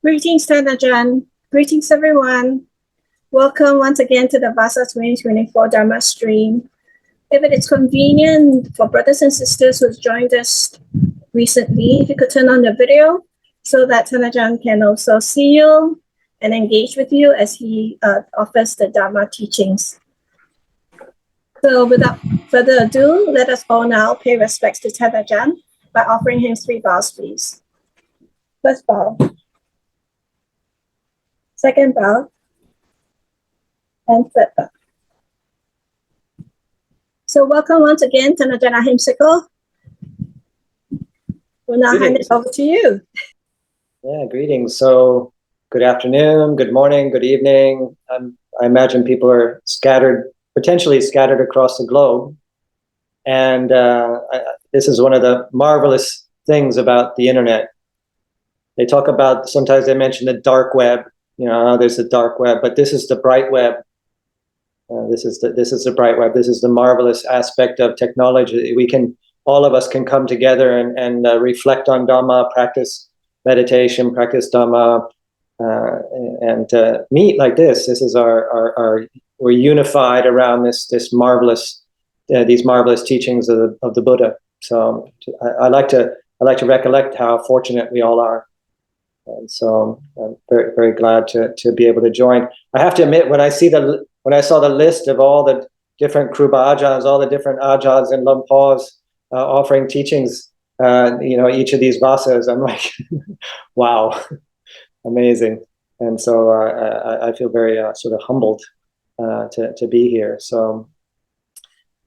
Greetings, Ajahn. Greetings, everyone. Welcome once again to the Vassa 2024 Dhamma stream. If it is convenient for brothers and sisters who have joined us recently, if you could turn on the video so that Ajahn can also see you and engage with you as he offers the Dhamma teachings. So without further ado, let us all now pay respects to Ajahn by offering him 3 bows, please. First bow, second bow, and third bow. So welcome once again to Ajahn Ahimsako. We'll now hand it over to you. Yeah, greetings. So good afternoon, good morning, good evening. I imagine people are potentially scattered across the globe. And this is one of the marvelous things about the internet. They talk about, sometimes they mention the dark web, there's the dark web, but this is the bright web. This is the bright web. This is the marvelous aspect of technology. All of us can come together and reflect on Dhamma, practice meditation, practice Dhamma, and meet like this. This is we're unified around this marvelous, these marvelous teachings of the Buddha. So I like to recollect how fortunate we all are. And so I'm very, very glad to be able to join. I have to admit, when I saw the list of all the different Kruba Ajahns, all the different Ajahns and Lumpos offering teachings, each of these Vassas, I'm like, wow, amazing. And so I feel very sort of humbled to be here. So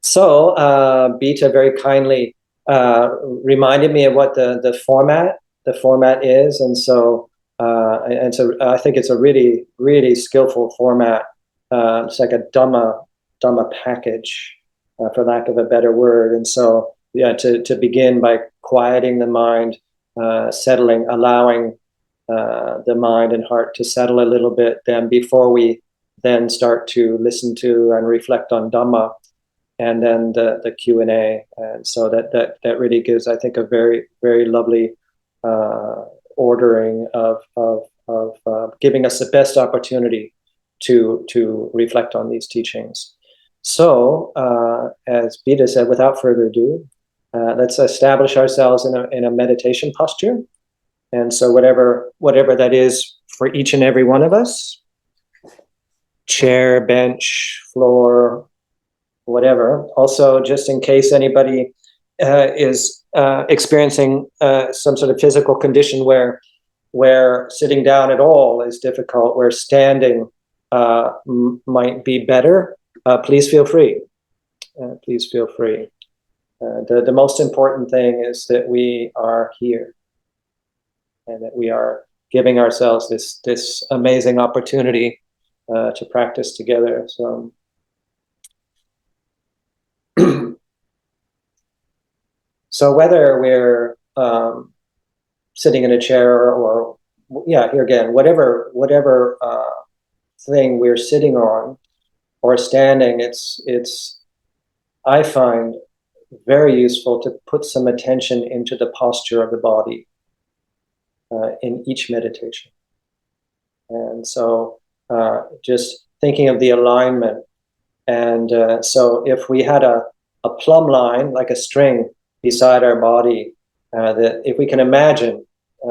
Bita very kindly reminded me of what the format is, and so I think it's a really, really skillful format. It's like a Dhamma package, for lack of a better word. And so to begin by quieting the mind, settling, allowing the mind and heart to settle a little bit, then before we then start to listen to and reflect on Dhamma, and then the Q&A. And so that really gives, I think, a very, very lovely ordering of giving us the best opportunity to reflect on these teachings. So as Bita said, without further ado, let's establish ourselves in a meditation posture. And so whatever that is for each and every one of us, chair, bench, floor, whatever. Also, just in case anybody is experiencing some sort of physical condition where sitting down at all is difficult, where standing might be better, please feel free. Please feel free. The most important thing is that we are here, and that we are giving ourselves this amazing opportunity to practice together. So, so whether we're sitting in a chair or here again, whatever thing we're sitting on or standing, it's I find very useful to put some attention into the posture of the body in each meditation. And so just thinking of the alignment. And so if we had a plumb line, like a string beside our body, that if we can imagine,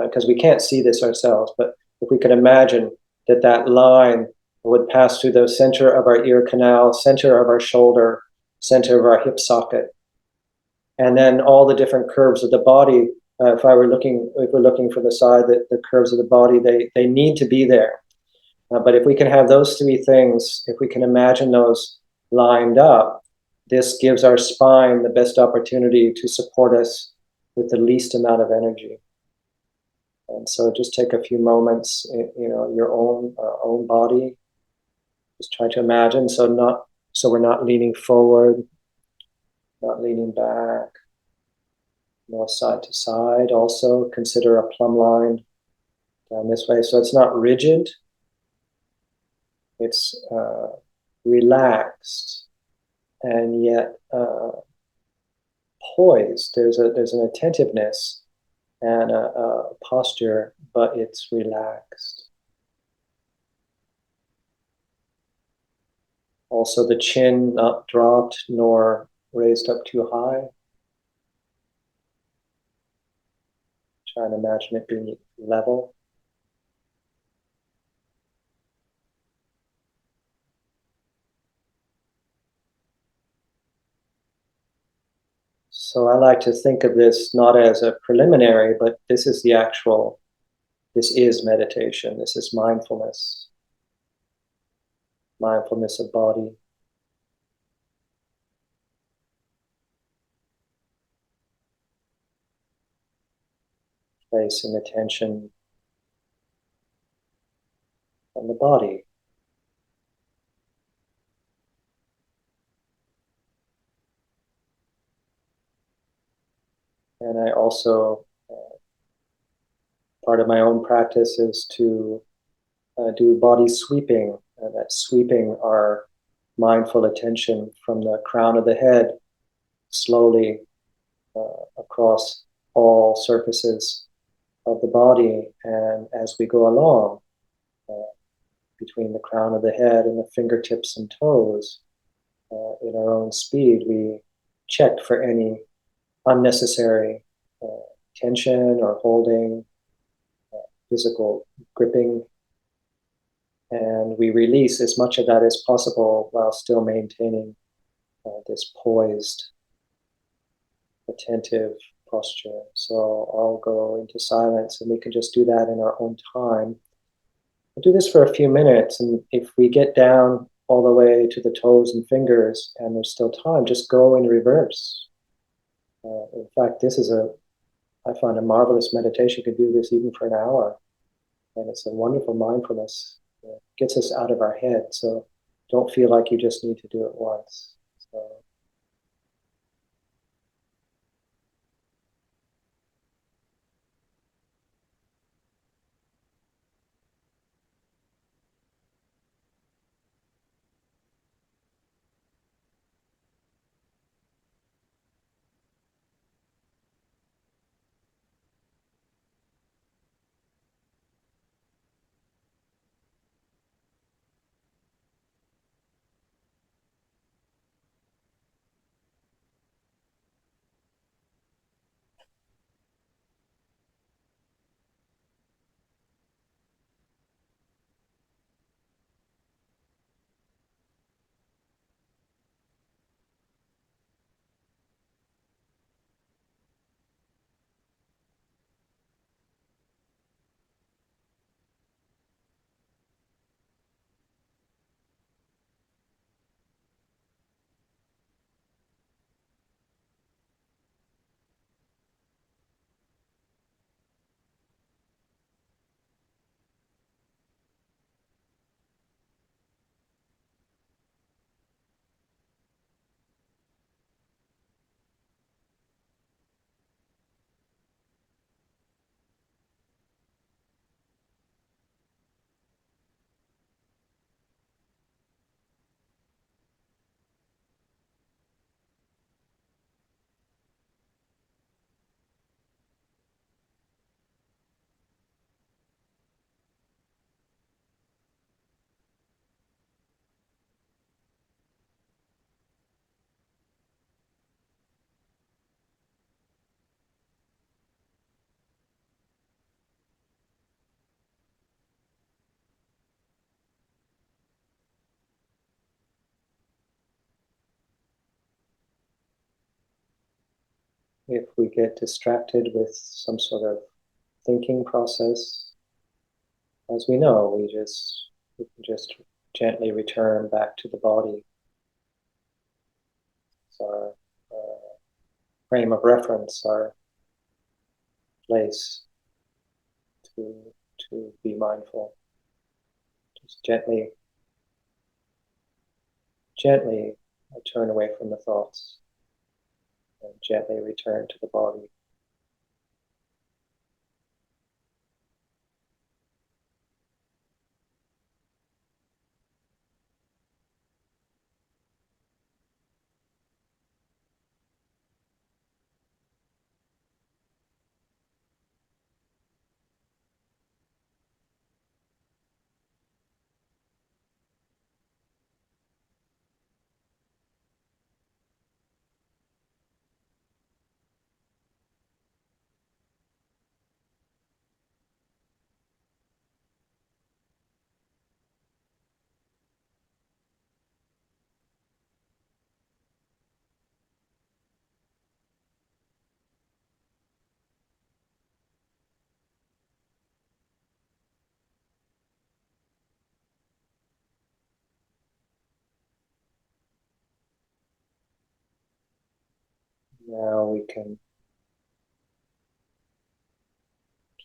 because we can't see this ourselves, but if we could imagine that line would pass through the center of our ear canal, center of our shoulder, center of our hip socket, and then all the different curves of the body. If we're looking for the side, the curves of the body, they need to be there. But if we can have those 3 things, if we can imagine those lined up, this gives our spine the best opportunity to support us with the least amount of energy. And so just take a few moments, your own body. Just try to imagine, so we're not leaning forward, not leaning back, no side to side. Also consider a plumb line down this way. So it's not rigid, it's relaxed, and yet poised. There's an attentiveness and a posture, but it's relaxed. Also, the chin not dropped nor raised up too high. Try and imagine it being level. So I like to think of this not as a preliminary, but this is the actual, this is meditation. This is mindfulness. Mindfulness of body. Placing attention on the body. And I also, part of my own practice is to do body sweeping. That sweeping our mindful attention from the crown of the head slowly across all surfaces of the body. And as we go along, between the crown of the head and the fingertips and toes, in our own speed, we check for any unnecessary tension or holding, physical gripping, and we release as much of that as possible while still maintaining this poised, attentive posture. So I'll go into silence and we can just do that in our own time. We'll do this for a few minutes, and if we get down all the way to the toes and fingers and there's still time, just go in reverse. In fact, I find a marvelous meditation. You can do this even for an hour, and it's a wonderful mindfulness. It gets us out of our head, so don't feel like you just need to do it once. So, if we get distracted with some sort of thinking process, as we know, we can just gently return back to the body. It's our frame of reference, our place to be mindful. Just gently turn away from the thoughts and gently return to the body. Now we can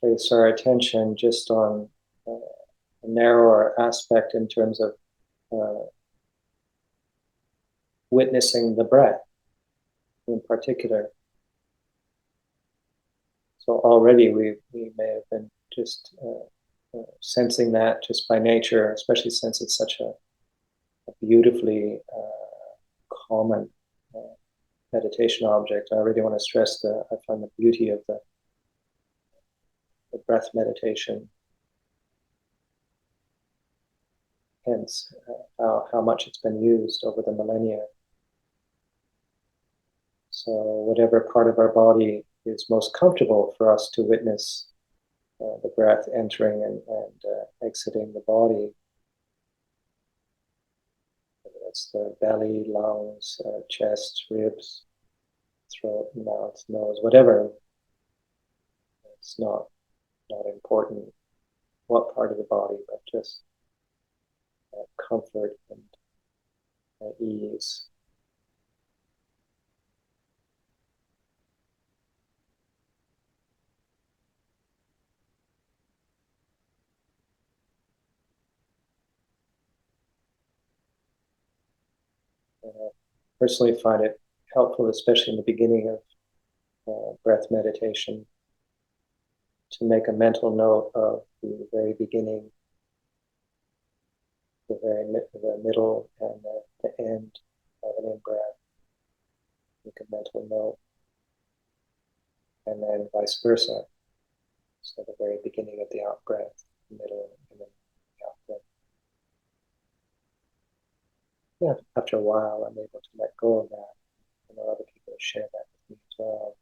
place our attention just on a narrower aspect in terms of witnessing the breath in particular. So already we may have been just sensing that just by nature, especially since it's such a beautifully common meditation object. I really want to stress I find the beauty of the breath meditation, hence how much it's been used over the millennia. So whatever part of our body is most comfortable for us to witness the breath entering and exiting the body, whether that's the belly, lungs, chest, ribs, throat, mouth, nose, whatever. It's not important what part of the body, but just comfort and ease. I personally find it helpful, especially in the beginning of breath meditation, to make a mental note of the very beginning, the middle, and the end of an in-breath. Make a mental note, and then vice versa. So the very beginning of the out-breath, the middle, and then the out-breath. Yeah, after a while, I'm able to let go of that. I know other people share that with me as well.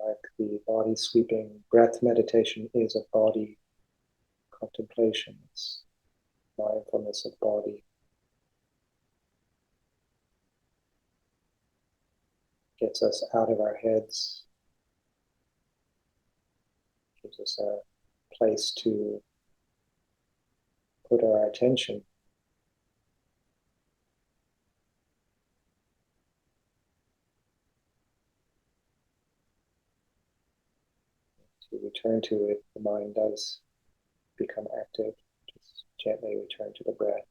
Like the body sweeping breath meditation is a body contemplation. It's mindfulness of body. Gets us out of our heads, gives us a place to put our attention. To return to it, the mind does become active. Just gently return to the breath.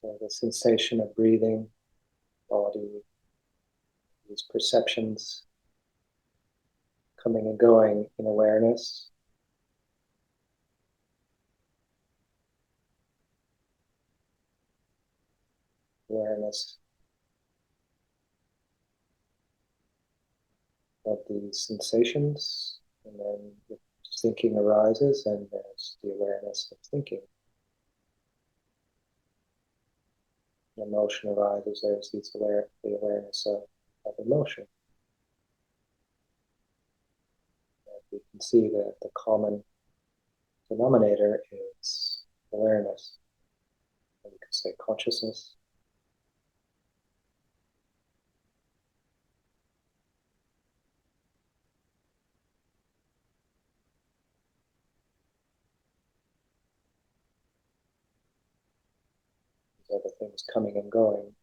So the sensation of breathing, body, these perceptions coming and going in awareness. Awareness of these sensations, and then the thinking arises, and there's the awareness of thinking. Emotion arises, there's the awareness of emotion. And we can see that the common denominator is awareness. And you can say consciousness. These other things coming and going.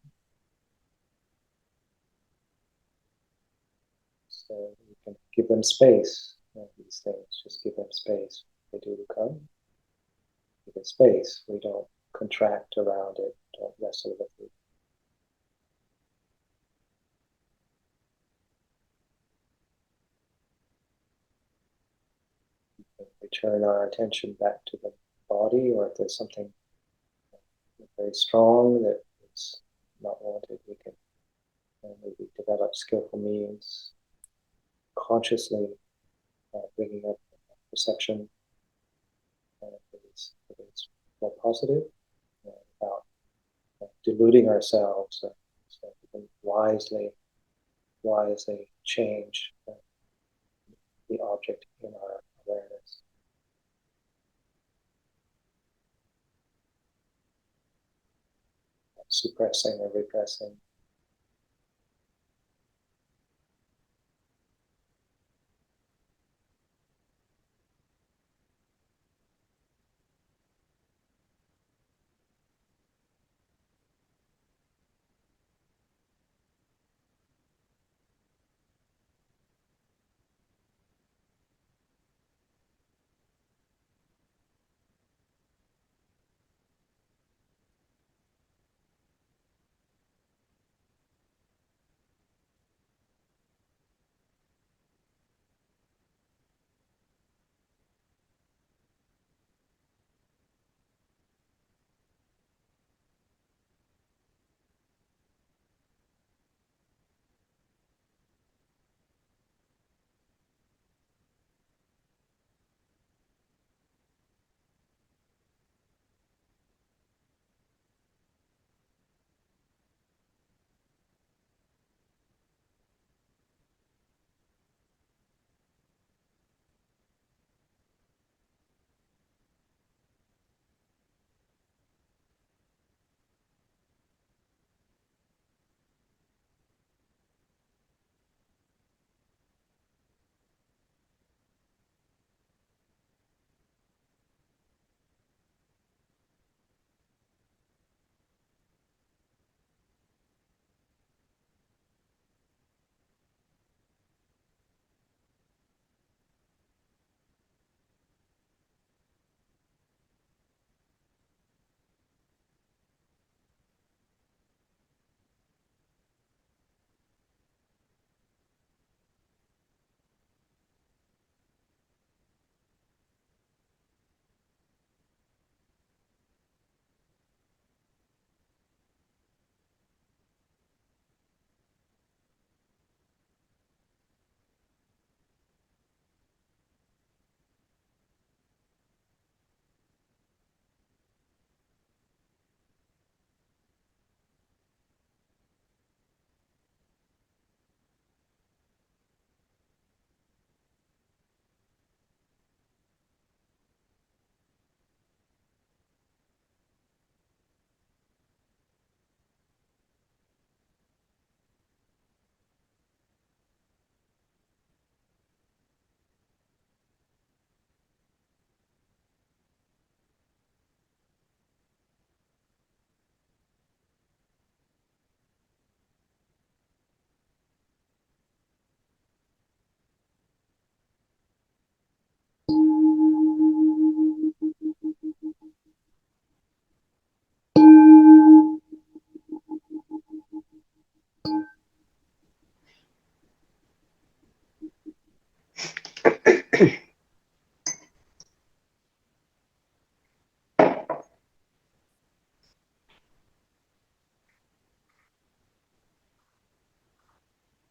So you can give them space. These things, just give them space. They do come. Give it space. We don't contract around it. Don't wrestle with it. We turn our attention back to the body, or if there's something very strong that is not wanted, we can maybe develop skillful means, consciously bringing up perception if it's more positive, without deluding ourselves, so we can wisely change the object in our awareness. Suppressing or repressing.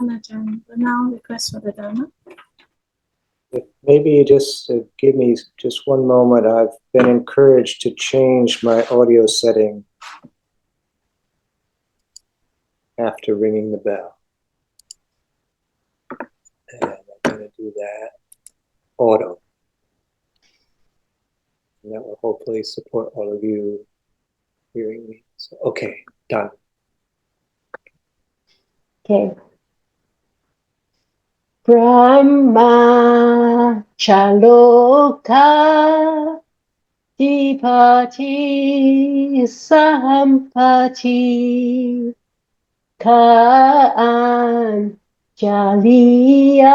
Ajahn. But now request for the Dhamma. Maybe you just give me just one moment. I've been encouraged to change my audio setting after ringing the bell. And I'm going to do that auto. And that will hopefully support all of you hearing me. So, okay, done. Okay. Brahma Chaloka Dipati Sampati Kaan Jalian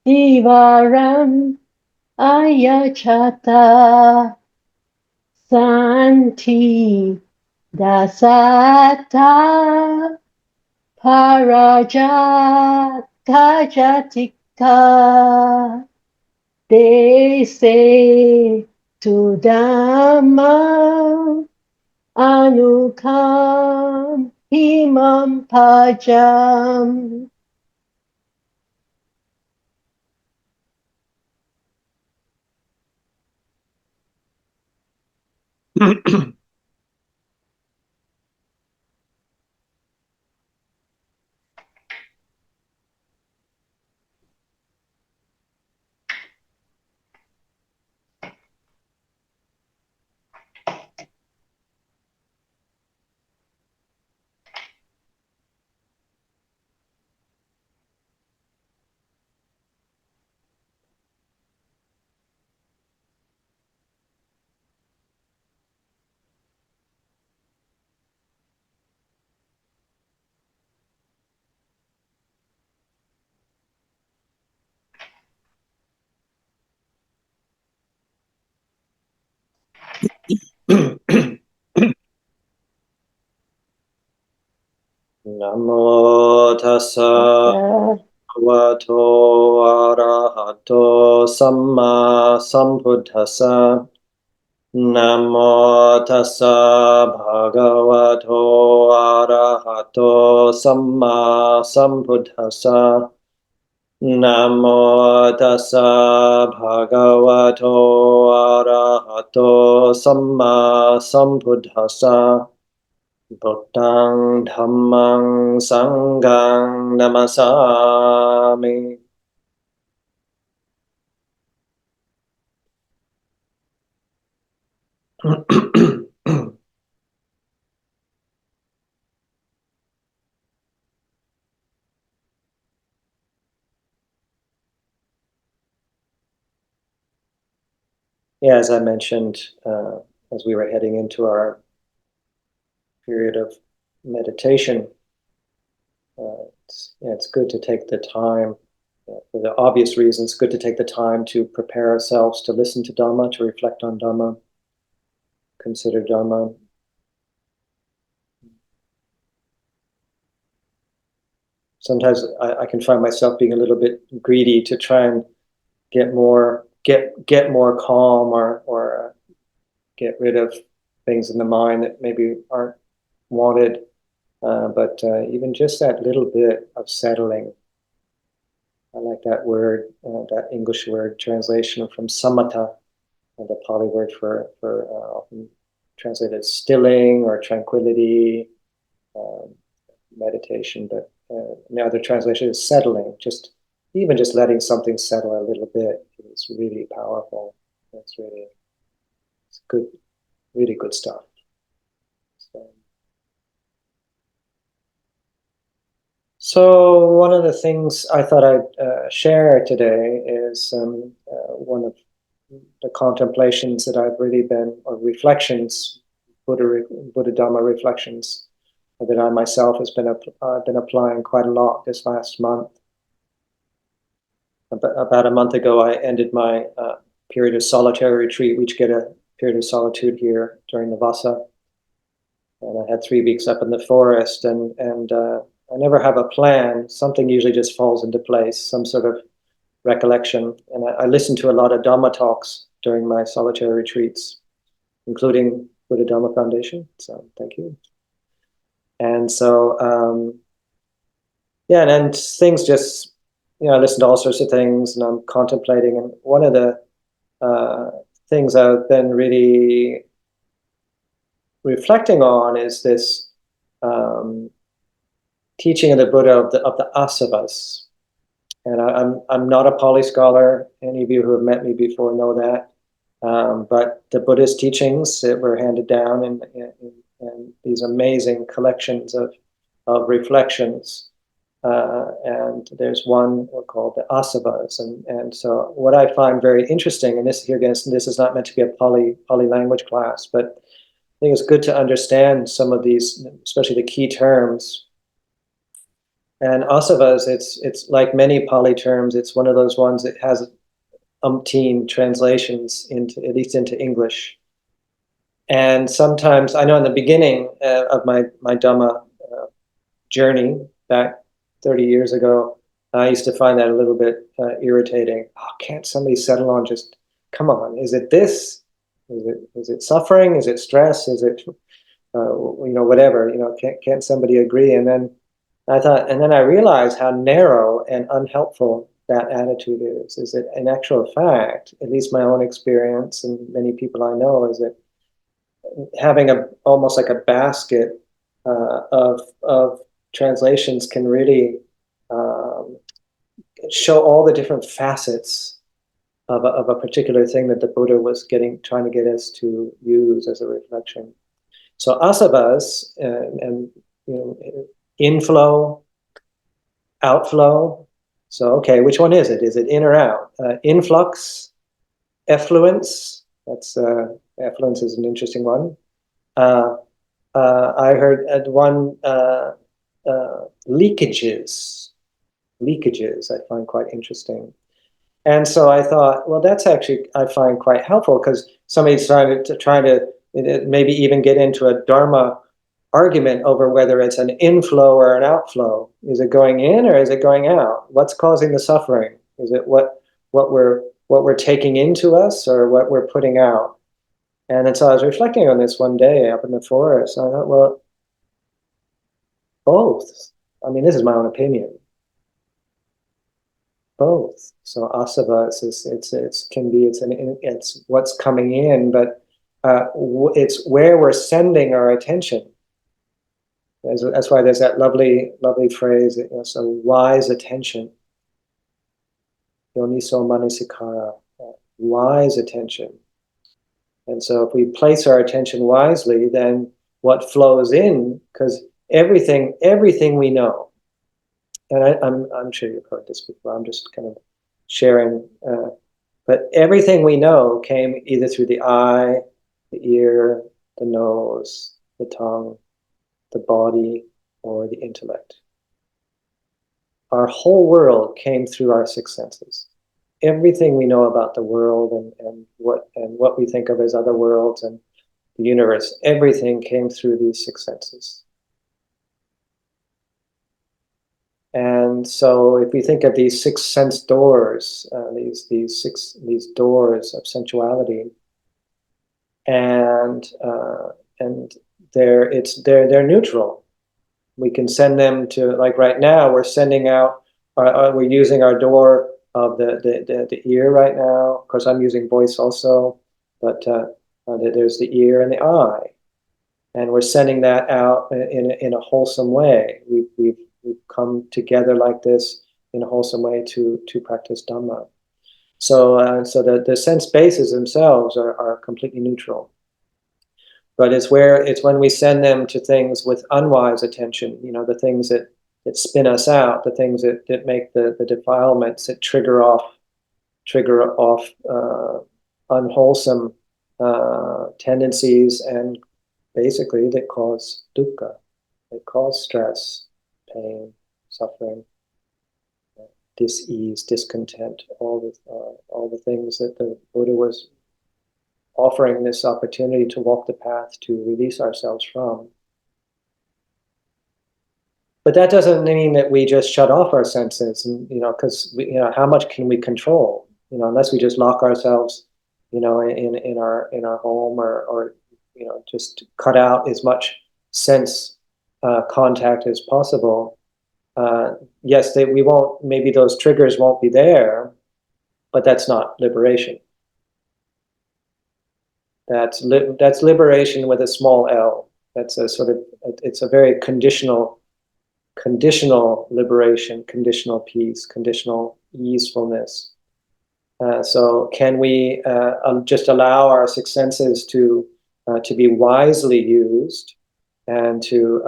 Divaram Ayachata Santi Dasata Parajatika they say to Dhamma Anukam Himam Pajam. Namo tassa bhagavato arahato samma sambuddhassa. Namo tassa bhagavato arahato samma sambuddhassa. Namo tassa bhagavato arahato samma sambuddhassa. Buddhang Dhammang Sanghang Namasami. Yeah, as I mentioned, as we were heading into our period of meditation, it's good to take the time, for the obvious reasons, good to take the time to prepare ourselves to listen to Dhamma, to reflect on Dhamma, consider Dhamma. Sometimes I can find myself being a little bit greedy to try and get more calm or get rid of things in the mind that maybe aren't wanted. But even just that little bit of settling, I like that word, that English word translation from samatha, the Pali word for often translated stilling or tranquility, meditation. But the other translation is settling. Even just letting something settle a little bit is really powerful. It's good, really good stuff. So one of the things I thought I'd share today is one of the contemplations that I've really been, or reflections, BuddhaDhamma reflections that I myself has been applying quite a lot this last month. About a month ago, I ended my period of solitary retreat. We each get a period of solitude here during the Vassa. And I had 3 weeks up in the forest, and I never have a plan. Something usually just falls into place, some sort of recollection. And I listened to a lot of Dhamma talks during my solitary retreats, including BuddhaDhamma Foundation. So thank you. And so yeah, and then things just, I listen to all sorts of things, and I'm contemplating. And one of the things I've been really reflecting on is this um, teaching of the Buddha of the asavas. And I'm not a Pali scholar. Any of you who have met me before know that. But the Buddhist teachings that were handed down in these amazing collections of reflections. And there's one called the Asavas. And so what I find very interesting, and this here again, this is not meant to be a Pali language class, but I think it's good to understand some of these, especially the key terms. And asavas, it's like many Pali terms, it's one of those ones that has umpteen translations into, at least into English. And sometimes, I know in the beginning of my Dhamma journey back 30 years ago, I used to find that a little bit irritating. Oh, can't somebody settle on just, come on, is it this? Is it suffering? Is it stress? Is it, whatever, can't somebody agree? And then I realized how narrow and unhelpful that attitude is that in actual fact, at least my own experience and many people I know, is that having almost like a basket of translations can really show all the different facets of a particular thing that the Buddha was trying to get us to use as a reflection. So asavas and inflow, outflow. So okay, which one is it? Is it in or out? Influx, effluence. That's effluence is an interesting one. I heard one leakages. Leakages I find quite interesting. And so I thought, well, that's actually I find quite helpful, because somebody's trying to maybe even get into a Dharma argument over whether it's an inflow or an outflow. Is it going in or is it going out? What's causing the suffering? Is it what we're taking into us or what we're putting out? And so I was reflecting on this one day up in the forest. And I thought, well, both. I mean, this is my own opinion. Both. So asava it's what's coming in, but it's where we're sending our attention. That's why there's that lovely phrase, so wise attention. Yoniso manasikara, wise attention. And so if we place our attention wisely, then what flows in, because everything we know, and I'm sure you've heard this before, I'm just kind of sharing, but everything we know came either through the eye, the ear, the nose, the tongue, the body, or the intellect. Our whole world came through our six senses. Everything we know about the world and what we think of as other worlds and the universe, everything came through these six senses. And so if we think of these six sense doors, these doors of sensuality, and they're neutral. We can send them to, like right now, we're sending out, we're using our door of the ear right now. Of course, I'm using voice also, but there's the ear and the eye, and we're sending that out in a wholesome way. We've come together like this in a wholesome way to practice Dhamma. So the sense bases themselves are completely neutral. But it's when we send them to things with unwise attention, the things that spin us out, the things that make the defilements that trigger off unwholesome tendencies, and basically that cause dukkha, that cause stress, pain, suffering, dis-ease, discontent, all the things that the Buddha was offering this opportunity to walk the path to release ourselves from. But that doesn't mean that we just shut off our senses, and because how much can we control? Unless we just lock ourselves, in our home, or just cut out as much sense contact as possible. yes, we won't, maybe those triggers won't be there, but that's not liberation. That's liberation with a small L. That's a sort of, it's a very conditional liberation, conditional peace, conditional easefulness. So can we just allow our six senses to be wisely used, and to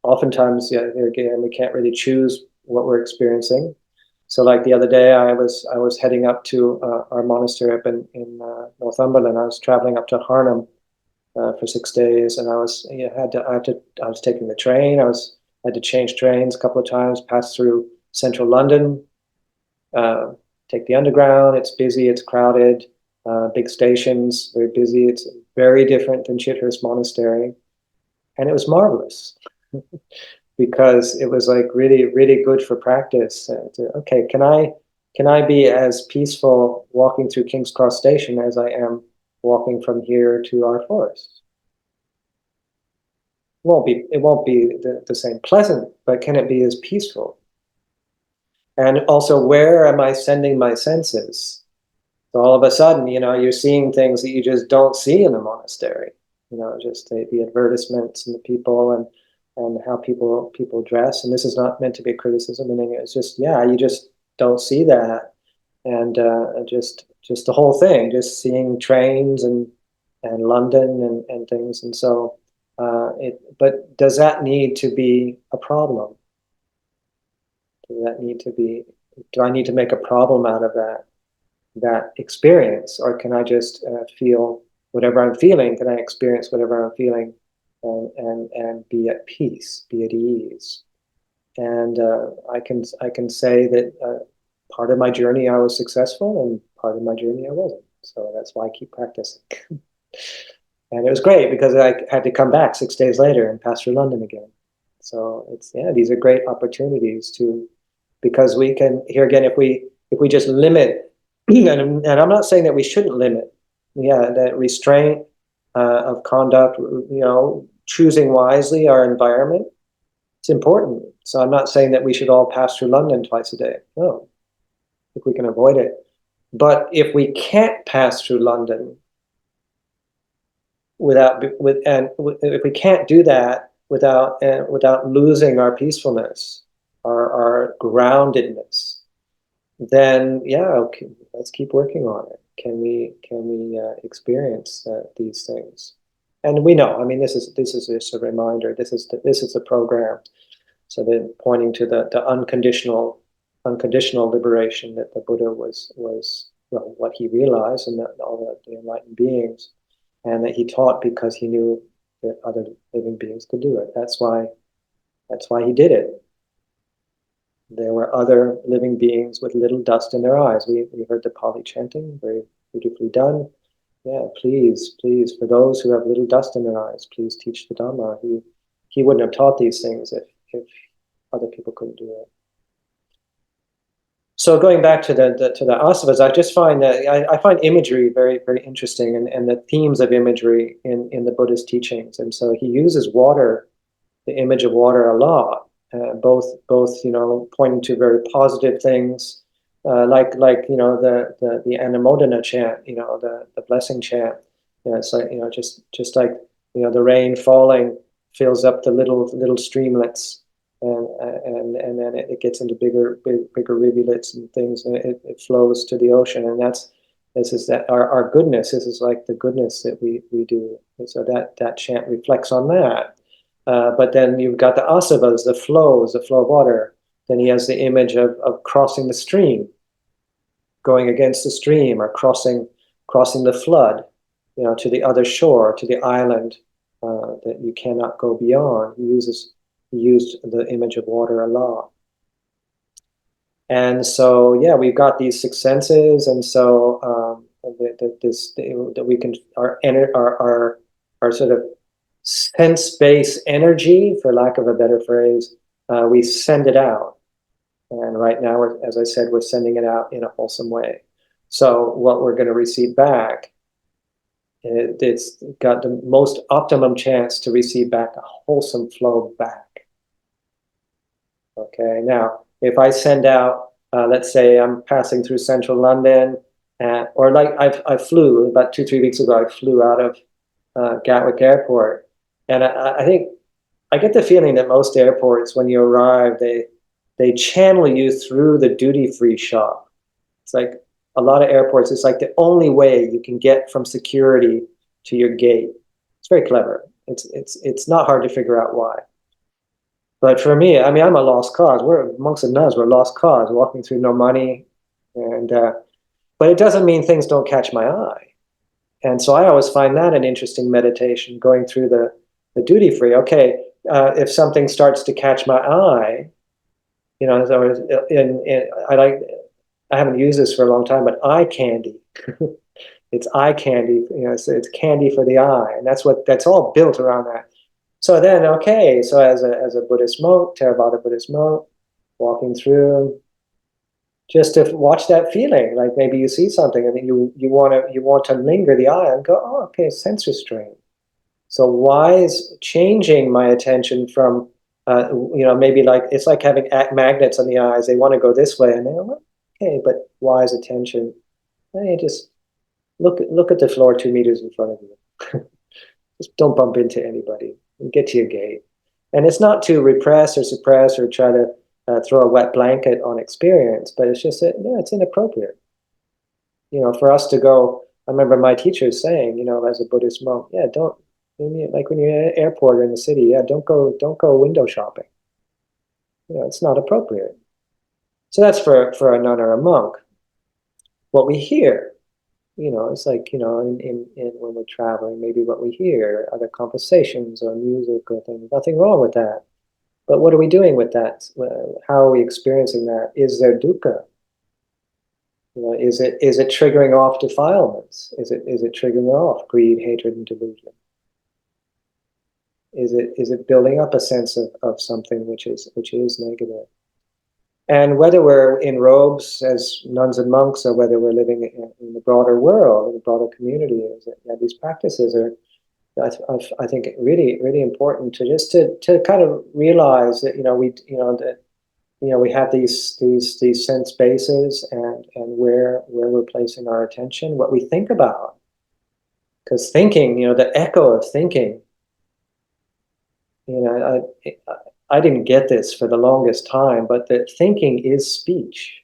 oftentimes, yeah, again, we can't really choose what we're experiencing. So like the other day, I was heading up to our monastery up in Northumberland. I was traveling up to Harnham for 6 days, and I was taking the train. I had to change trains a couple of times, pass through central London, take the underground. It's busy, it's crowded, big stations, very busy. It's very different than Chithurst Monastery, and it was marvelous. Because it was like really, really good for practice. Okay, can I be as peaceful walking through King's Cross Station as I am walking from here to our forest? It won't be the same pleasant, but can it be as peaceful? And also, where am I sending my senses? So all of a sudden, you're seeing things that you just don't see in the monastery. Just the advertisements and the people, and how people dress. And this is not meant to be criticism in any. It's just, yeah, you just don't see that, and just the whole thing, just seeing trains and London and things. And so, but does that need to be a problem? Does that need to be? Do I need to make a problem out of that experience, or can I just feel whatever I'm feeling? Can I experience whatever I'm feeling, and be at peace, be at ease? And I can say that part of my journey I was successful, and part of my journey I wasn't. So that's why I keep practicing. And it was great because I had to come back 6 days later and pass through London again. So these are great opportunities because we can, here again, if we just limit, and I'm not saying that we shouldn't limit, that restraint of conduct, choosing wisely our environment, it's important. So I'm not saying that we should all pass through London twice a day. No, if we can avoid it. But if we can't pass through London if we can't do that without losing our peacefulness, our groundedness, then okay, let's keep working on it. Can we experience these things? And we know. I mean, this is just a reminder. This is the program. So then, pointing to the unconditional liberation that the Buddha was what he realized, and that all the enlightened beings, and that he taught because he knew that other living beings could do it. That's why he did it. There were other living beings with little dust in their eyes. We heard the Pali chanting, very beautifully done. Yeah, please, for those who have little dust in their eyes, please teach the Dhamma. He wouldn't have taught these things if other people couldn't do it. So going back to the asavas, I just find that I find imagery very, very interesting, and the themes of imagery in the Buddha's teachings. And so he uses water, the image of water, a lot, both pointing to very positive things, like the Anumodana chant, the blessing chant. It's like just like the rain falling fills up the little streamlets. And then it gets into bigger rivulets and things, and it flows to the ocean. And this is our goodness. This is like the goodness that we do. And so that chant reflects on that. But then you've got the asavas, the flow of water. Then he has the image of crossing the stream, going against the stream, or crossing the flood, to the other shore, to the island that you cannot go beyond. He used the image of water a lot. And so, we've got these six senses, and so that we can our sort of sense-based energy, for lack of a better phrase, we send it out. And right now, as I said, we're sending it out in a wholesome way. So what we're going to receive back, it's got the most optimum chance to receive back a wholesome flow back. Okay, now if I send out, let's say I'm passing through central London, or like I flew about 2-3 weeks ago, I flew out of Gatwick Airport, and I think I get the feeling that most airports, when you arrive, they channel you through the duty-free shop. It's like a lot of airports, it's like the only way you can get from security to your gate. It's very clever. It's not hard to figure out why. But for me, I mean, I'm a lost cause. We're monks and nuns. We're a lost cause, walking through no money, and but it doesn't mean things don't catch my eye. And so I always find that an interesting meditation, going through the duty free. Okay, if something starts to catch my eye, you know, I haven't used this for a long time, but eye candy. It's eye candy. You know, it's candy for the eye, and that's all built around that. So then, okay, so as a Buddhist monk, Theravada Buddhist monk, walking through, just to watch that feeling, like maybe you see something and you want to linger the eye and go, oh, okay, sense restraint. So why is changing my attention from, you know, maybe like it's like having magnets on the eyes. They want to go this way, and they're like, okay, but wise attention. Hey, just look at the floor 2 meters in front of you. Just don't bump into anybody and get to your gate. And it's not to repress or suppress or try to throw a wet blanket on experience, but it's just that, yeah, it's inappropriate. You know, for us to go, I remember my teacher saying, you know, as a Buddhist monk, yeah, don't, like when you're at an airport or in the city, yeah, don't go window shopping. You know, it's not appropriate. So that's for a nun or a monk. What we hear, you know, it's like, you know, in when we're traveling, maybe what we hear, other conversations or music or things, nothing wrong with that. But what are we doing with that? How are we experiencing that? Is there dukkha? You know, is it triggering off defilements? Is it triggering off greed, hatred, and delusion? Is it building up a sense of something which is negative? And whether we're in robes as nuns and monks, or whether we're living in the broader world, in the broader community, is that, yeah, these practices are, I think, really, really important to just to kind of realize that, you know, we have these sense bases, and where we're placing our attention, what we think about, because thinking, you know, the echo of thinking, you know, I didn't get this for the longest time, but that thinking is speech.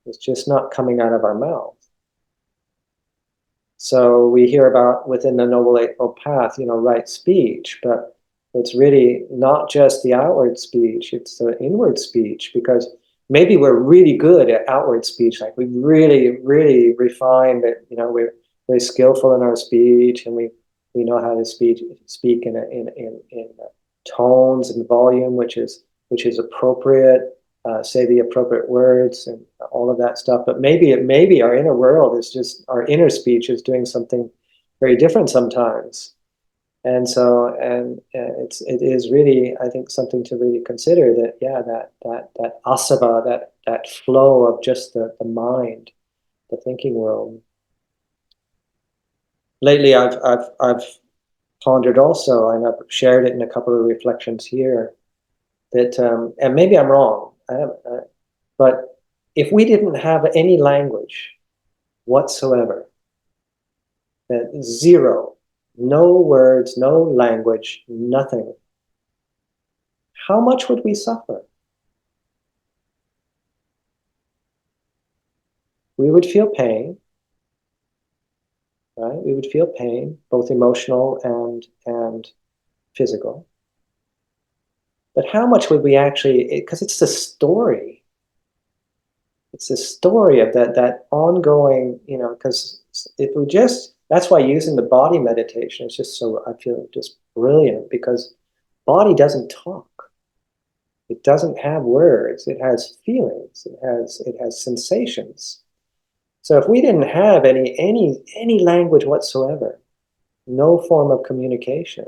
It's just not coming out of our mouth. So we hear about within the Noble Eightfold Path, you know, right speech, but it's really not just the outward speech, it's the inward speech, because maybe we're really good at outward speech, like we really, really refined it, you know, we're very skillful in our speech, and we know how to speak in tones and volume, which is appropriate, say the appropriate words and all of that stuff. But maybe our inner world is just, our inner speech is doing something very different sometimes. And so, it is really, I think, something to really consider, that, yeah, that asava, that flow of just the mind, the thinking world. Lately, I've pondered also, and I've shared it in a couple of reflections here, that, and maybe I'm wrong, but if we didn't have any language whatsoever, that zero, no words, no language, nothing, how much would we suffer? We would feel pain, right? We would feel pain, both emotional and physical. But how much would we actually, because it's the story. It's the story of that ongoing, you know, because if we just, that's why using the body meditation is just so, I feel, just brilliant, because body doesn't talk. It doesn't have words. It has feelings. It has sensations. So if we didn't have any language whatsoever, no form of communication,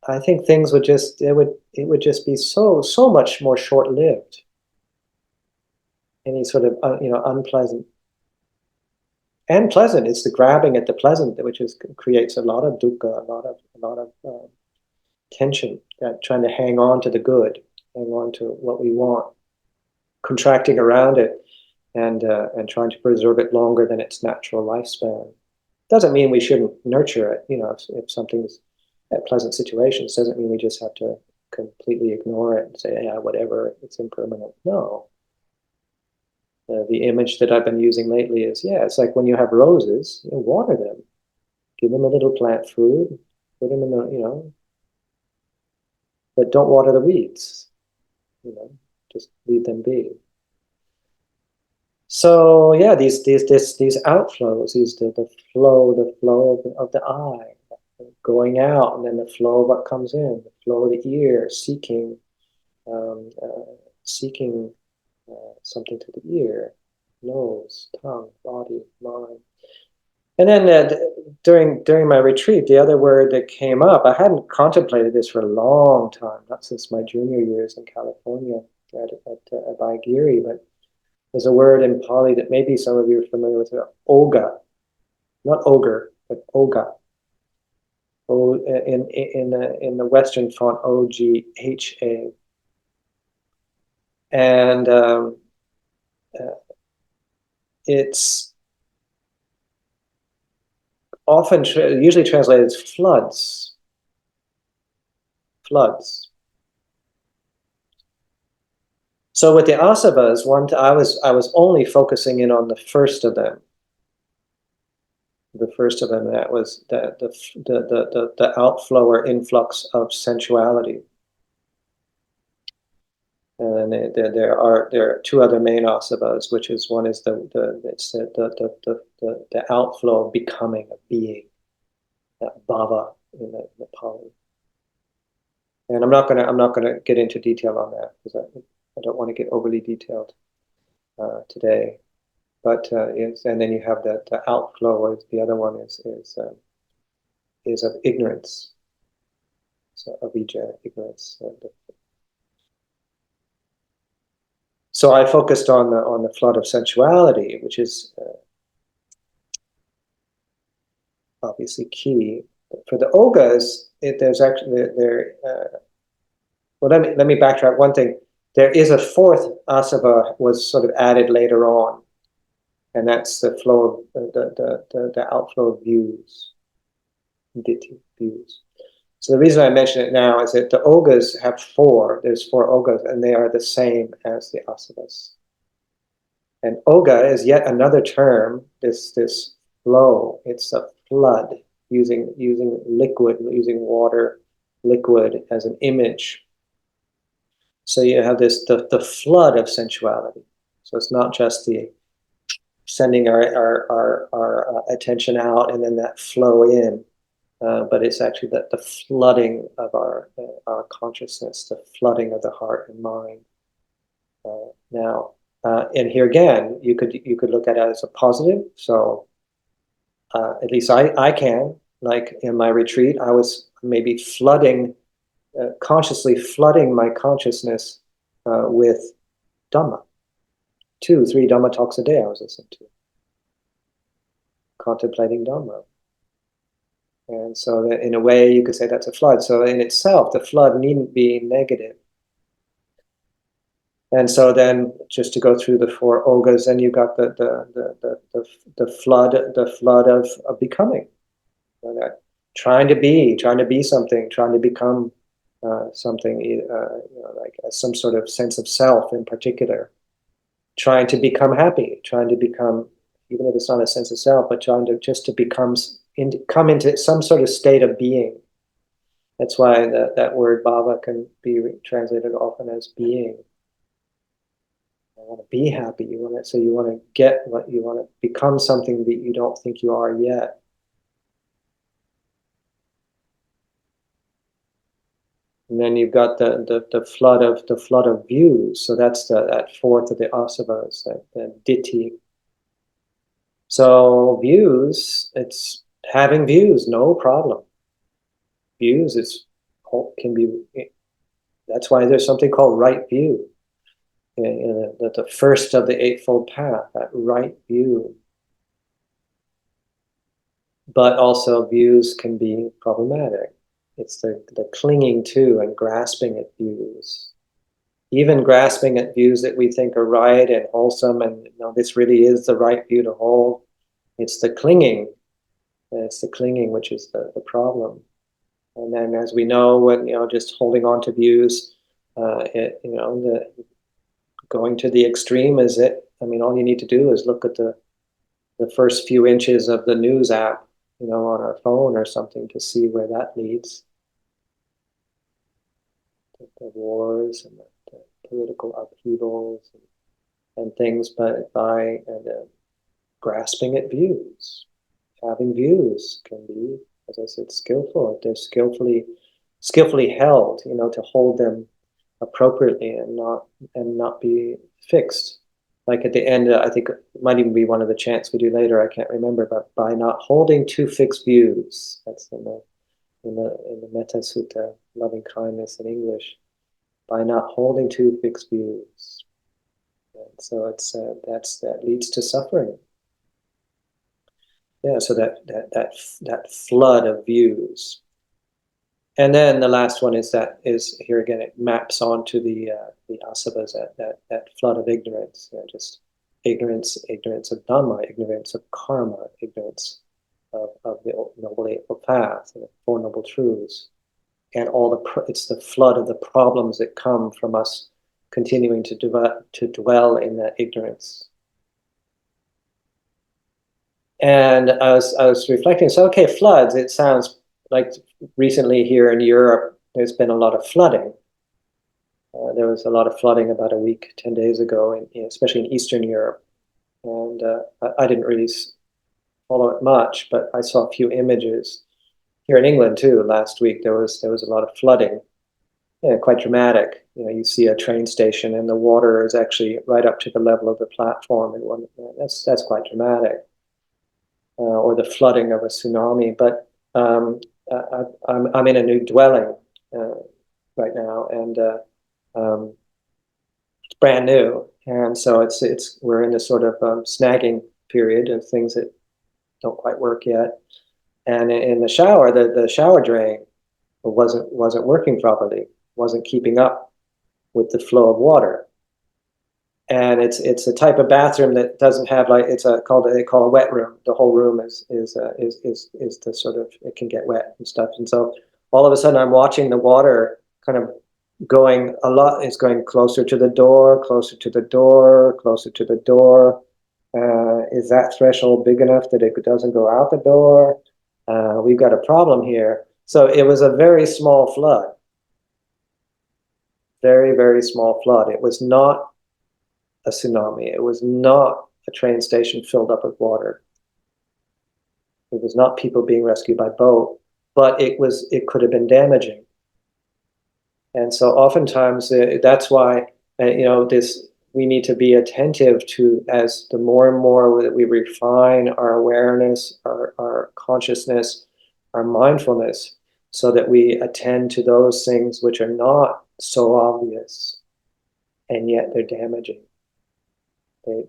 I think things would just, it would just be so much more short-lived. Any sort of you know, unpleasant and pleasant. It's the grabbing at the pleasant, which creates a lot of dukkha, a lot of tension, that trying to hang on to the good, hang on to what we want, contracting around it, and trying to preserve it longer than its natural lifespan. Doesn't mean we shouldn't nurture it. If something's at pleasant situations, doesn't mean we just have to completely ignore it and say, yeah, whatever, it's impermanent. No. The image that I've been using lately is, it's like when you have roses, water them, give them a little plant food, put them in the, but don't water the weeds, just leave them be. So yeah, these outflows, the flow of the eye, going out, and then the flow of what comes in, the flow of the ear, seeking something to the ear, nose, tongue, body, mind. And then during my retreat, the other word that came up, I hadn't contemplated this for a long time, not since my junior years in California at Abhayagiri, but there's a word in Pali that maybe some of you are familiar with, oga, not ogre, but oga. In the Western font, OGHA. And it's often usually translated as floods. Floods. So with the asavas, I was only focusing in on the first of them. The first of them, that was the outflow or influx of sensuality. And then there are two other main asavas, which is one is the outflow of becoming, of being, that bhava in the Pali. And I'm not gonna get into detail on that because I don't want to get overly detailed today. But and then you have the outflow. The other one is of ignorance, so avijja, ignorance. So I focused on the flood of sensuality, which is obviously key. But for the ogas, there's actually well, let me backtrack one thing. There is a fourth asava was sort of added later on, and that's the flow of the outflow of views, ditthi, views. So the reason I mention it now is that the ogas have four. There's four ogas, and they are the same as the asavas. And oga is yet another term. This flow. It's a flood, using liquid, using water, liquid as an image. So you have the flood of sensuality. So it's not just the sending our attention out and then that flow in. But it's actually the flooding of our consciousness, the flooding of the heart and mind. And here again, you could look at it as a positive. So at least I can. Like in my retreat, I was maybe consciously flooding my consciousness with Dhamma. 2-3 Dhamma talks a day I was listening to, contemplating Dhamma. And so that in a way you could say that's a flood. So in itself, the flood needn't be negative. And so then just to go through the four ogas, then you got the flood of becoming. That trying to be something, trying to become something, like some sort of sense of self in particular. Trying to become happy, trying to become, even if it's not a sense of self, but trying to just to come into some sort of state of being. That's why that word bhava can be translated often as being. You want to be happy. You want to get what you want to become, something that you don't think you are yet. And then you've got the flood of views. So that's that fourth of the asavas, the ditthi. So views, it's having views, no problem. Views can be. That's why there's something called right view. The first of the Eightfold Path, that right view. But also views can be problematic. It's the clinging to and grasping at views. Even grasping at views that we think are right and wholesome, and this really is the right view to hold. It's the clinging. It's the clinging which is the problem. And then, as we know, when just holding on to views, going to the extreme is it. I mean, all you need to do is look at the first few inches of the news app, on our phone or something, to see where that leads. The wars and the political upheavals and things, but by grasping at views. Having views can be, as I said, skillful. If they're skillfully held, to hold them appropriately and not be fixed. Like at the end, I think it might even be one of the chants we do later. I can't remember, but by not holding two fixed views. That's in the Metta Sutta, loving kindness in English. By not holding two fixed views, and so it's that leads to suffering. Yeah, so that flood of views. And then the last one is here again, it maps onto the asavas, that flood of ignorance, just ignorance of Dhamma, ignorance of karma, ignorance of the Noble Eightfold Path, and the Four Noble Truths, and it's the flood of the problems that come from us continuing to dwell in that ignorance. And I was reflecting, so okay, floods, it sounds like recently here in Europe, there's been a lot of flooding. There was a lot of flooding about a week, 10 days ago, especially in Eastern Europe. And I didn't really follow it much, but I saw a few images. Here in England too, last week, there was a lot of flooding. Yeah, quite dramatic. You see a train station and the water is actually right up to the level of the platform. And that's quite dramatic. Or the flooding of a tsunami. But I'm in a new dwelling right now, and it's brand new, and so we're in this sort of snagging period of things that don't quite work yet. And in the shower, the shower drain wasn't working properly, wasn't keeping up with the flow of water. And it's a type of bathroom that doesn't have they call a wet room. The whole room is the sort of, it can get wet and stuff. And so all of a sudden I'm watching the water kind of going closer to the door, closer to the door, closer to the door. Is that threshold big enough that it doesn't go out the door? We've got a problem here. So it was a very small flood. Very, very small flood. It was not a tsunami. It was not a train station filled up with water. It was not people being rescued by boat, but it could have been damaging. And so oftentimes that's why we need to be attentive to, as the more and more that we refine our awareness, our consciousness, our mindfulness, so that we attend to those things which are not so obvious, and yet they're damaging.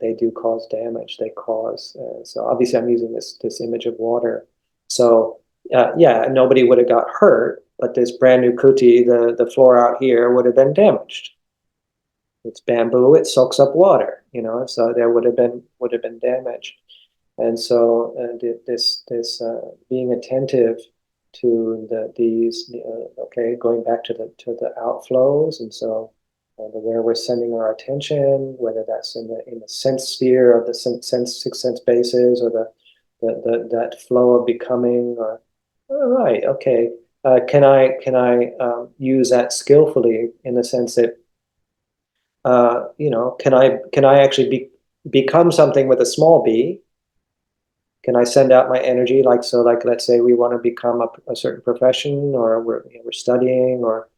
They do cause damage. They cause, so obviously I'm using this image of water. So nobody would have got hurt, but this brand new kuti, the floor out here would have been damaged. It's bamboo, it soaks up water, so there would have been damage. And so this being attentive to going back to the outflows, and so where we're sending our attention, whether that's in the sense sphere of the six sense bases, or that flow of becoming, or all right, okay, can I use that skillfully, in the sense that can I actually become something with a small b? Can I send out my energy, like let's say we want to become a certain profession, or we're studying, or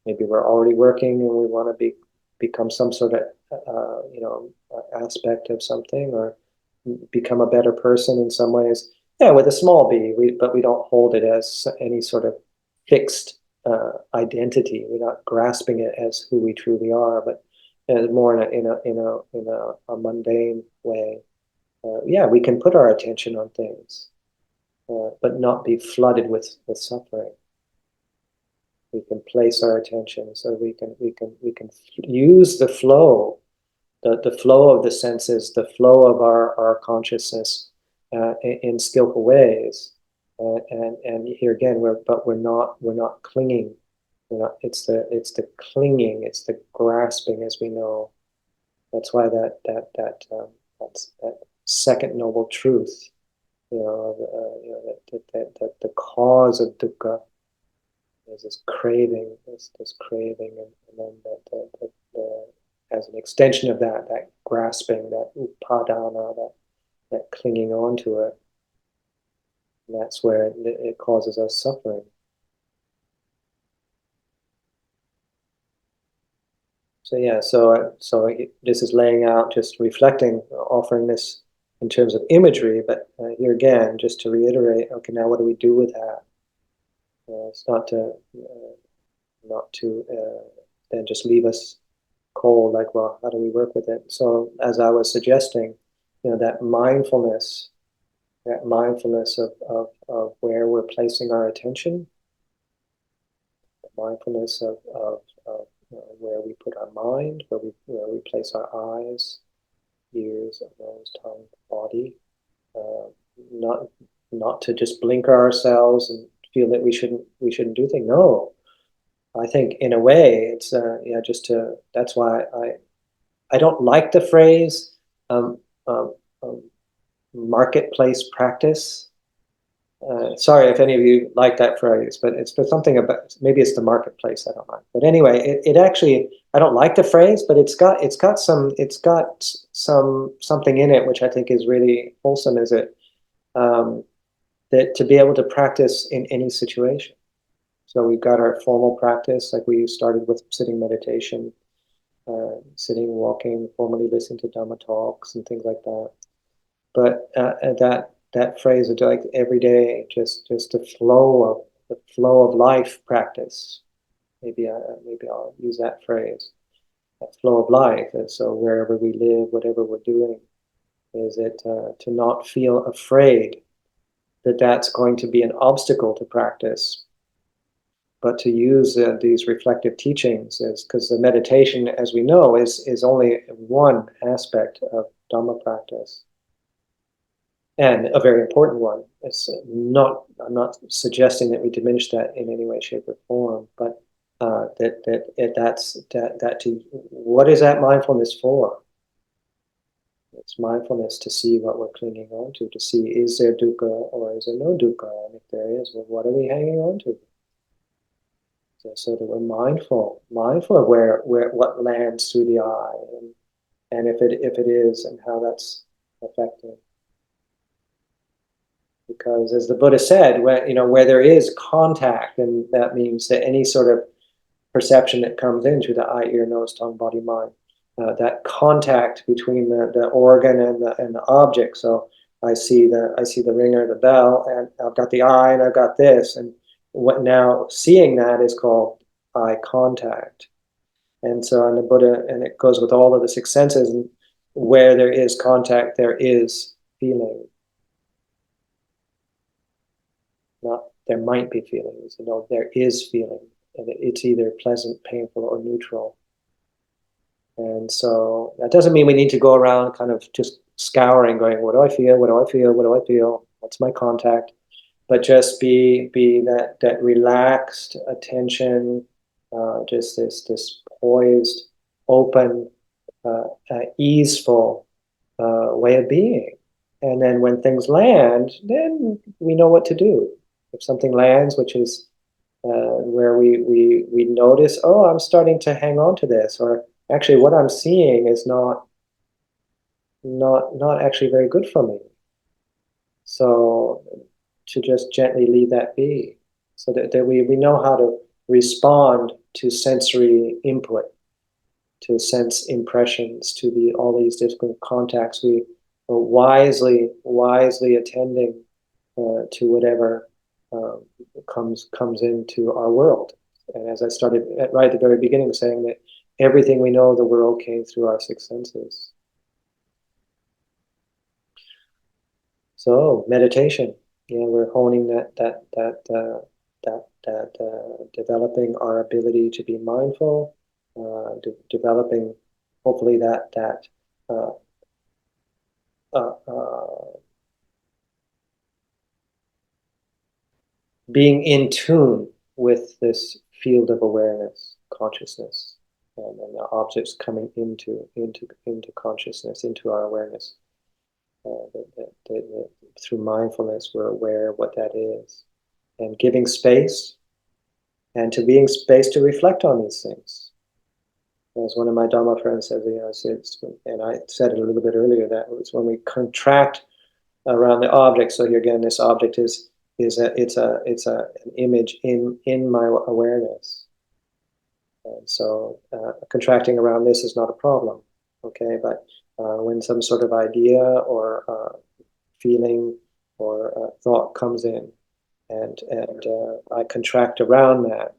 maybe we're already working and we want to become some sort of aspect of something, or become a better person in some ways. Yeah, with a small b, but we don't hold it as any sort of fixed identity. We're not grasping it as who we truly are, but more in a mundane way. We can put our attention on things, but not be flooded with suffering. We can place our attention, so we can use the flow, the flow of the senses, the flow of our consciousness in skillful ways. And here again, we're not clinging. It's the clinging, it's the grasping, as we know. That's why that's that second noble truth, that the cause of dukkha is this craving, this craving, and then as an extension of that grasping, that upadana, that clinging on to it, and that's where it causes us suffering. So yeah, so this is laying out, just reflecting, offering this in terms of imagery, but here again, just to reiterate, okay, now what do we do with that? It's not to then just leave us cold, like, well, how do we work with it? So as I was suggesting, that mindfulness of where we're placing our attention, the mindfulness of where we put our mind, where we place our eyes, ears, nose, tongue, body, not to just blinker ourselves and feel that we shouldn't do things. No, I think in a way it's that's why I don't like the phrase um, um, um, marketplace practice. Sorry if any of you like that phrase, but it's for something about, maybe it's the marketplace I don't like. But anyway, it actually, I don't like the phrase, but it's got something in it which I think is really wholesome. Is it that to be able to practice in any situation? So we've got our formal practice, like we started with sitting meditation, sitting, walking, formally listening to Dhamma talks and things like that. But that phrase of like every day, just the flow of life practice. Maybe I'll use that phrase, that flow of life. And so wherever we live, whatever we're doing, is it to not feel afraid that that's going to be an obstacle to practice, but to use these reflective teachings, because the meditation, as we know, is only one aspect of Dhamma practice. And a very important one. I'm not suggesting that we diminish that in any way, shape, or form, but what is that mindfulness for? It's mindfulness to see what we're clinging on to see, is there dukkha or is there no dukkha? And if there is, well, what are we hanging on to? So that we're mindful of where what lands through the eye, and if it is, and how that's affecting. Because as the Buddha said, where there is contact, and that means that any sort of perception that comes in through the eye, ear, nose, tongue, body, mind, that contact between the organ and the object. So I see the ringer, the bell, and I've got the eye, and I've got this, and what now seeing that is called eye contact. And so in the Buddha, and it goes with all of the six senses, and where there is contact, there is feeling. Not there might be feelings, there is feeling, and it's either pleasant, painful, or neutral. And so that doesn't mean we need to go around kind of just scouring, going, what do I feel? What do I feel? What do I feel? What's my contact? But just be that relaxed attention, just this poised, open, easeful way of being. And then when things land, then we know what to do. If something lands, which is where we notice, oh, I'm starting to hang on to this, or actually what I'm seeing is not actually very good for me. So to just gently leave that be, so that we know how to respond to sensory input, to sense impressions, to all these different contacts. We are wisely attending to whatever comes into our world. And as I started right at the very beginning, saying that everything we know of the world came through our six senses. So meditation, we're honing that developing our ability to be mindful, developing hopefully that uh, being in tune with this field of awareness, consciousness, and the objects coming into consciousness, into our awareness. Through mindfulness, we're aware of what that is, and giving space, and to being space to reflect on these things. As one of my Dhamma friends said, and I said it a little bit earlier, that it's when we contract around the object. So here again, this object is an image in my awareness, and so contracting around this is not a problem. Okay, but when some sort of idea or feeling or thought comes in, and I contract around that,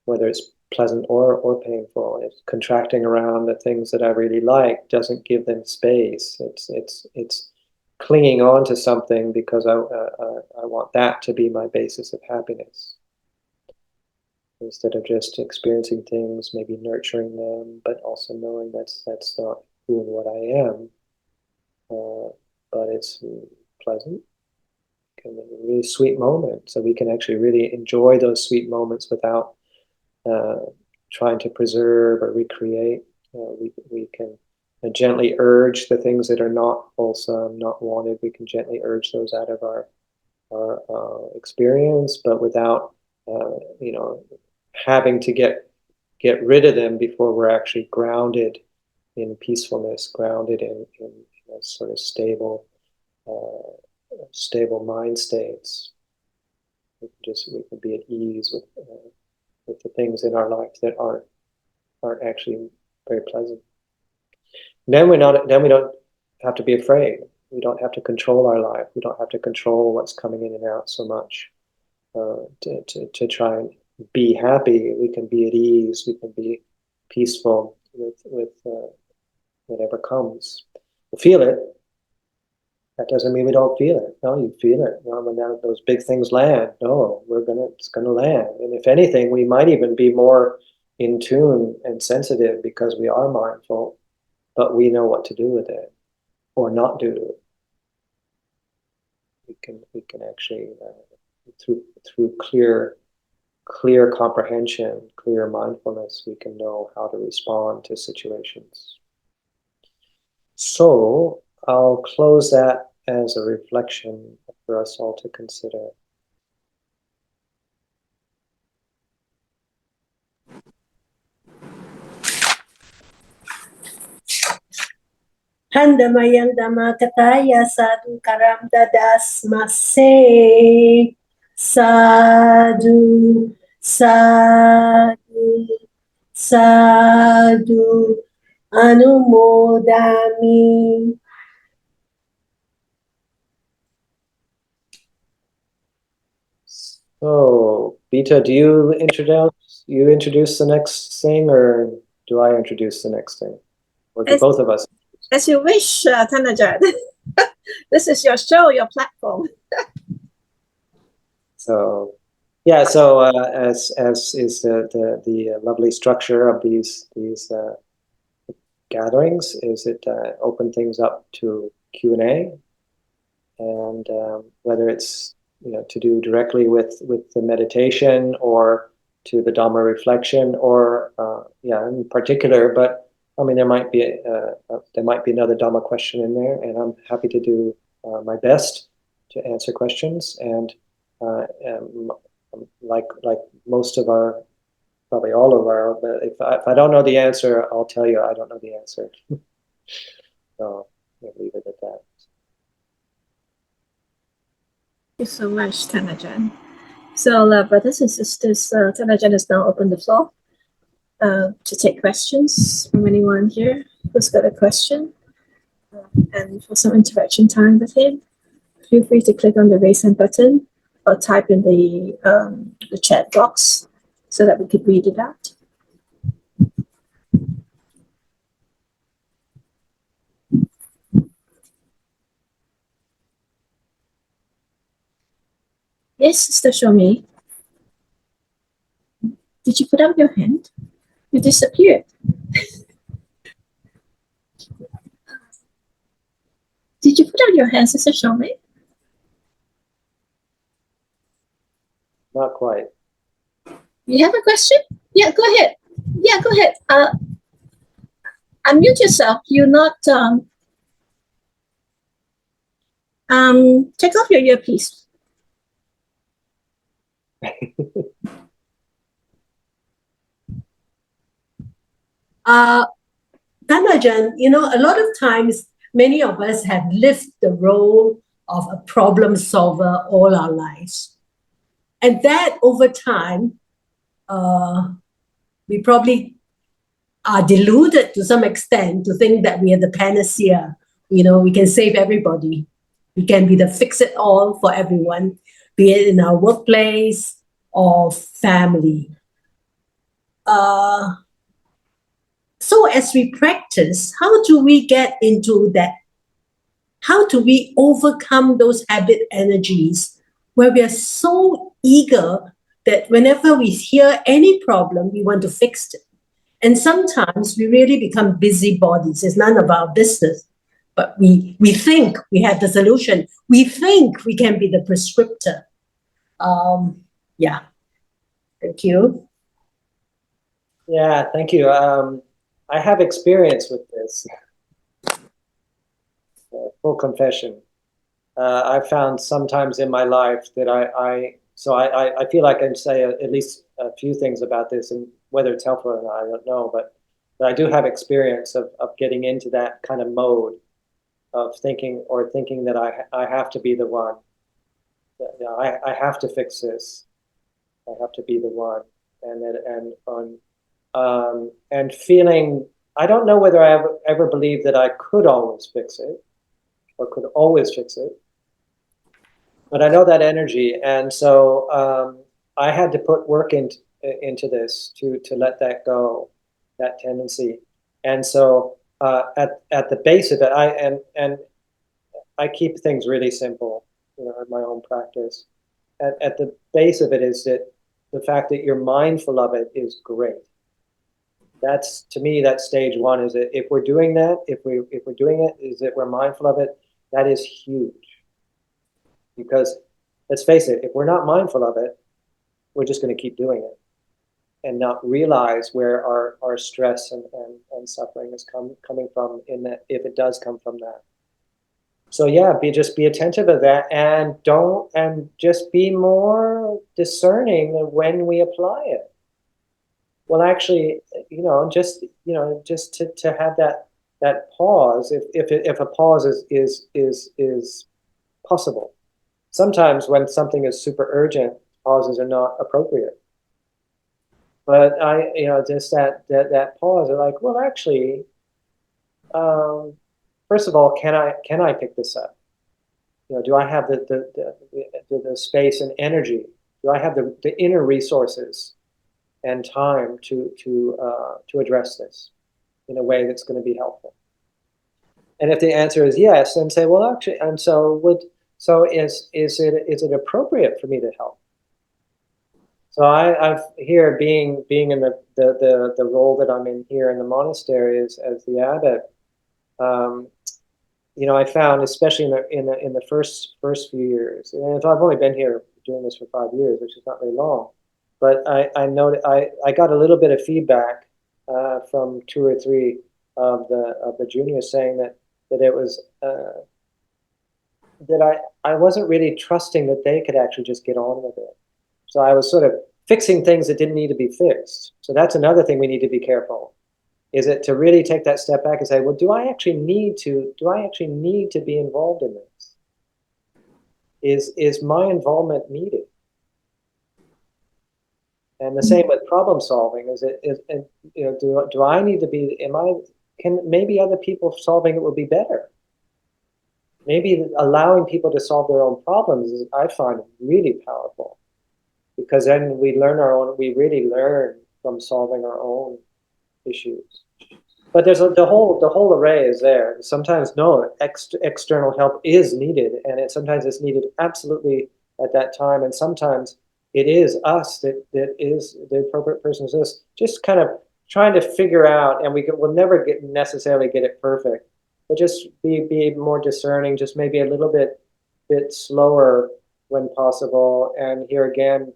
whether it's pleasant or painful, it's contracting around the things that I really like, doesn't give them space. It's clinging on to something because I want that to be my basis of happiness, instead of just experiencing things, maybe nurturing them, but also knowing that's not who and what I am. But it's pleasant, can be a really sweet moment. So we can actually really enjoy those sweet moments without trying to preserve or recreate. We can gently urge the things that are not wholesome, not wanted. We can gently urge those out of our experience, but without having to get rid of them before we're actually grounded in peacefulness, grounded in a sort of stable mind states. We can be at ease with the things in our life that aren't actually very pleasant. Then we don't have to be afraid. We don't have to control our life. We don't have to control what's coming in and out so much to try and be happy. We can be at ease. We can be peaceful with whatever comes. We feel it. That doesn't mean we don't feel it. No, you feel it. No, when those big things land, no, it's gonna land. And if anything, we might even be more in tune and sensitive because we are mindful, but we know what to do with it or not do. We can actually through clear comprehension, clear mindfulness, we can know how to respond to situations. So I'll close that as a reflection for us all to consider. Handamayang Dhamma Kataya Sadhu Karam Dadas Mase Sadhu Sadhu Sadhu Anumodami. So, Bita, do you introduce the next thing, or do I introduce the next thing? Or do both of us? As you wish, Tanajan. This is your show, your platform. So, yeah. So, as is the lovely structure of these gatherings, is it open things up to Q&A, and whether it's to do directly with the meditation or to the Dhamma reflection, or in particular. But I mean, there might be another Dhamma question in there, and I'm happy to do my best to answer questions. And like most of our, probably all of our, if I don't know the answer, I'll tell you I don't know the answer. So I'll leave it at that. Thank you so much, Tanajan. So, brothers and sisters, Tanajan has now opened the floor to take questions from anyone here who's got a question, and for some interaction time with him. Feel free to click on the raise hand button or type in the chat box so that we could read it out. Yes, Sister Shomi. Did you put up your hand? You disappeared. Did you put out your hand, Sister Shomi? Not quite. You have a question? Yeah, go ahead. Yeah, go ahead. Unmute yourself. You're not. Take off your earpiece. Ajahn, a lot of times, many of us have lived the role of a problem solver all our lives. And that over time, we probably are deluded to some extent to think that we are the panacea. We can save everybody. We can be the fix-it-all for everyone, be it in our workplace or family. So as we practice, how do we get into that? How do we overcome those habit energies where we are so eager that whenever we hear any problem, we want to fix it? And sometimes we really become busybodies. It's none of our business. But we think we have the solution. We think we can be the prescriptor. Yeah. Thank you. Yeah, thank you. I have experience with this. Full confession. I found sometimes in my life that I feel like I can say at least a few things about this, and whether it's helpful or not, I don't know, but I do have experience of getting into that kind of mode of thinking that I have to be the one. I have to fix this. I have to be the one, and feeling. I don't know whether I ever believed that I could always fix it, or could always fix it, but I know that energy, and so I had to put work into this to let that go, that tendency, and so at the base of it, I keep things really simple, in my own practice. At the base of it is that the fact that you're mindful of it is great. That's, to me, that's stage one. Is that if we're doing that, if we're doing it, is that we're mindful of it. That is huge. Because let's face it, if we're not mindful of it, we're just going to keep doing it and not realize where our stress and suffering is coming from, in that, if it does come from that. So yeah, just be attentive of that, and just be more discerning when we apply it. Well, actually, just to have that pause, if a pause is possible. Sometimes when something is super urgent, pauses are not appropriate. But just that pause, are like, well, actually, first of all, can I pick this up? Do I have the space and energy? Do I have the inner resources and time to address this in a way that's going to be helpful? And if the answer is yes, then say, well, actually, and so is it appropriate for me to help? So I've here being in the role that I'm in here in the monastery as the abbot. I found, especially in the first few years, and I've only been here doing this for 5 years, which is not very long, but I noted I got a little bit of feedback from 2 or 3 of the juniors saying that it was that I wasn't really trusting that they could actually just get on with it. So I was sort of fixing things that didn't need to be fixed. So that's another thing we need to be careful. Is it to really take that step back and say, well, do I actually need to be involved in this? Is my involvement needed? And the same with problem solving. Do I need to be? Can maybe other people solving it will be better? Maybe allowing people to solve their own problems I find really powerful, because then we really learn from solving our own issues. But there's the whole array is there. Sometimes external help is needed, and sometimes it's needed absolutely at that time. And sometimes it is us that is the appropriate person is us. Just kind of trying to figure out, and we'll never necessarily get it perfect, but just be more discerning, just maybe a little bit slower when possible. And here again,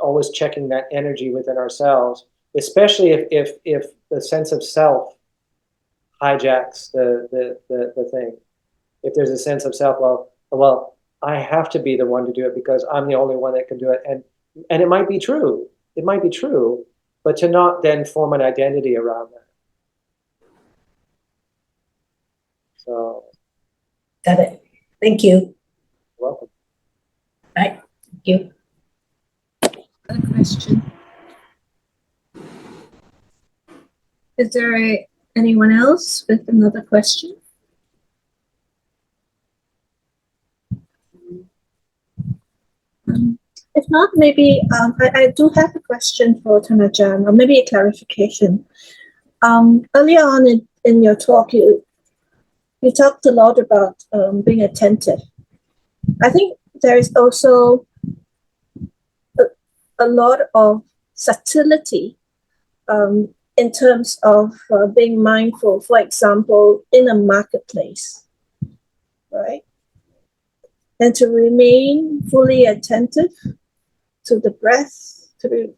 always checking that energy within ourselves, especially if the sense of self hijacks the thing. If there's a sense of self, well, I have to be the one to do it because I'm the only one that can do it. And it might be true. It might be true, but to not then form an identity around that. So. Got it. Thank you. You're welcome. Right. Thank you. Another question. Is there anyone else with another question? If not, maybe I do have a question for Ajahn, or maybe a clarification. Earlier on in your talk, you talked a lot about being attentive. I think there is also a lot of subtlety in terms of being mindful, for example, in a marketplace, right? And to remain fully attentive to the breath, to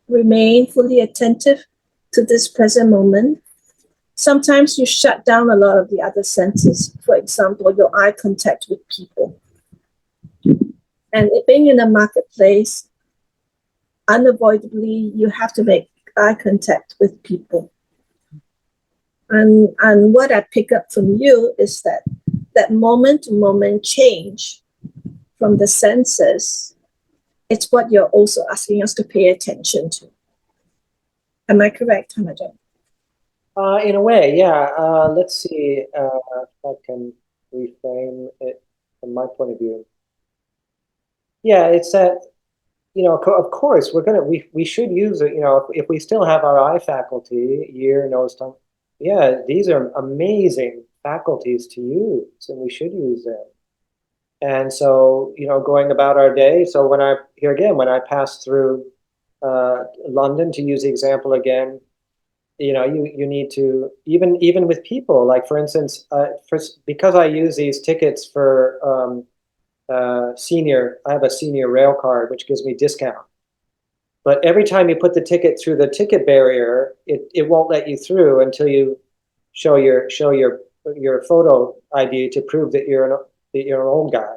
remain fully attentive to this present moment. Sometimes you shut down a lot of the other senses, for example, your eye contact with people. And being in a marketplace, unavoidably, you have to make eye contact with people. And what I pick up from you is that moment-to-moment change from the senses, it's what you're also asking us to pay attention to. Am I correct, Ajahn? In a way, yeah. Let's see if I can reframe it from my point of view. Yeah, it's that, of course, we should use it, if we still have our eye faculty, ear, nose, tongue. Yeah, these are amazing faculties to use, and we should use them. And so, going about our day. So when I pass through London, to use the example again, you need to, even with people, like for instance, because I use these tickets for I have a senior rail card, which gives me discount. But every time you put the ticket through the ticket barrier, it won't let you through until you show your photo ID to prove that you're an old guy.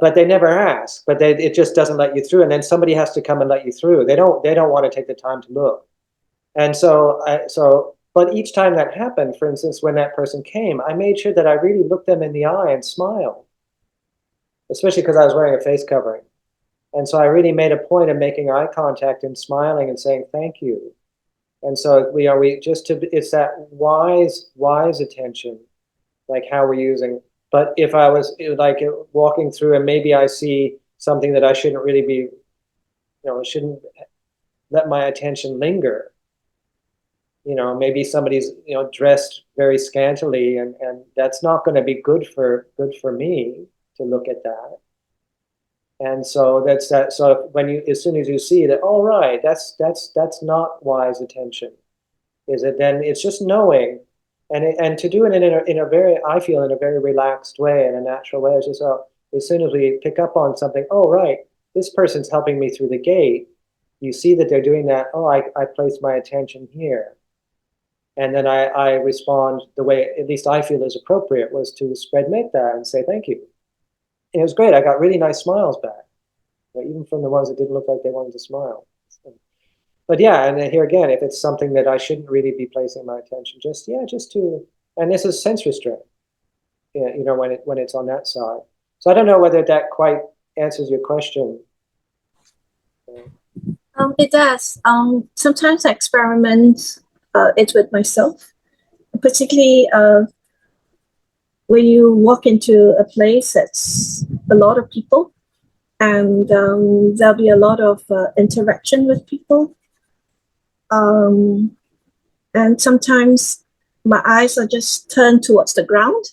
But they never ask. But it just doesn't let you through, and then somebody has to come and let you through. They don't want to take the time to look. And but each time that happened, for instance, when that person came, I made sure that I really looked them in the eye and smiled, especially because I was wearing a face covering. And so I really made a point of making eye contact and smiling and saying thank you. And so it's that wise attention, like how we're using. But if I was like walking through and maybe I see something that I shouldn't really be, shouldn't let my attention linger. Maybe somebody's dressed very scantily, and that's not going to be good for me to look at that. And so that's that. So as soon as you see that, all right, that's not wise attention, is it? Then it's just knowing, and to do it in a very relaxed way, in a natural way. It's just as soon as we pick up on something, oh right, this person's helping me through the gate. You see that they're doing that. Oh, I place my attention here. And then I respond the way at least I feel is appropriate, was to spread metta and say thank you. And it was great. I got really nice smiles back, even from the ones that didn't look like they wanted to smile. But yeah, and then here again, if it's something that I shouldn't really be placing my attention, just to, and this is sense restraint, when it's on that side. So I don't know whether that quite answers your question. It does. Sometimes I experiment it with myself, particularly when you walk into a place that's a lot of people, and there'll be a lot of interaction with people. And sometimes my eyes are just turned towards the ground.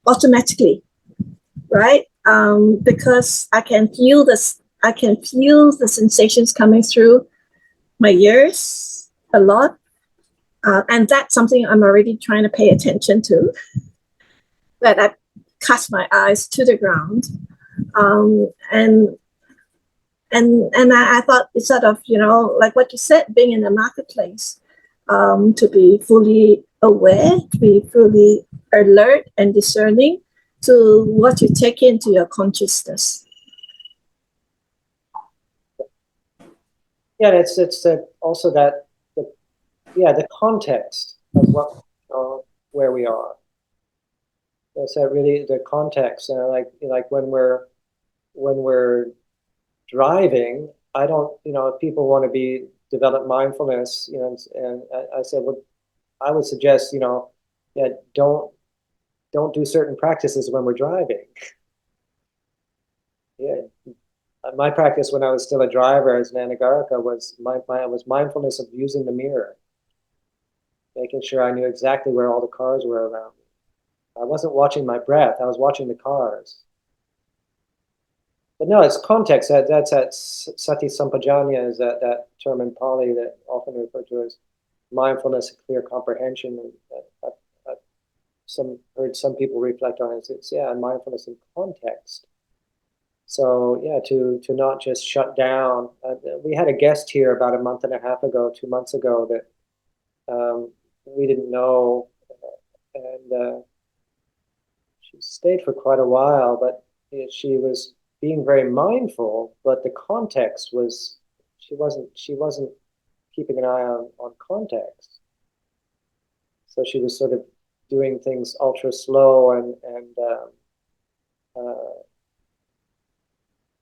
automatically, right? Because I can feel this. I can feel the sensations coming through my ears a lot, and that's something I'm already trying to pay attention to. That I cast my eyes to the ground, and I thought it's sort of, like what you said, being in the marketplace, to be fully aware, to be fully alert and discerning to what you take into your consciousness. Yeah, it's also that the context of what where we are. It's that really the context, and like when we're driving, I don't, if people want to develop mindfulness, and I said, well, I would suggest, don't do certain practices when we're driving. Yeah, my practice when I was still a driver as an anagarika was mindfulness of using the mirror, making sure I knew exactly where all the cars were around me. I wasn't watching my breath; I was watching the cars. But no, it's context. That's that sati sampajanya is that term in Pali that often referred to as mindfulness, clear comprehension. And heard some people reflect on it. It's mindfulness in context. So to not just shut down. We had a guest here about a month and a half ago, 2 months ago, that we didn't know, and she stayed for quite a while, but she was being very mindful, but the context was she wasn't keeping an eye on context. So she was sort of doing things ultra slow and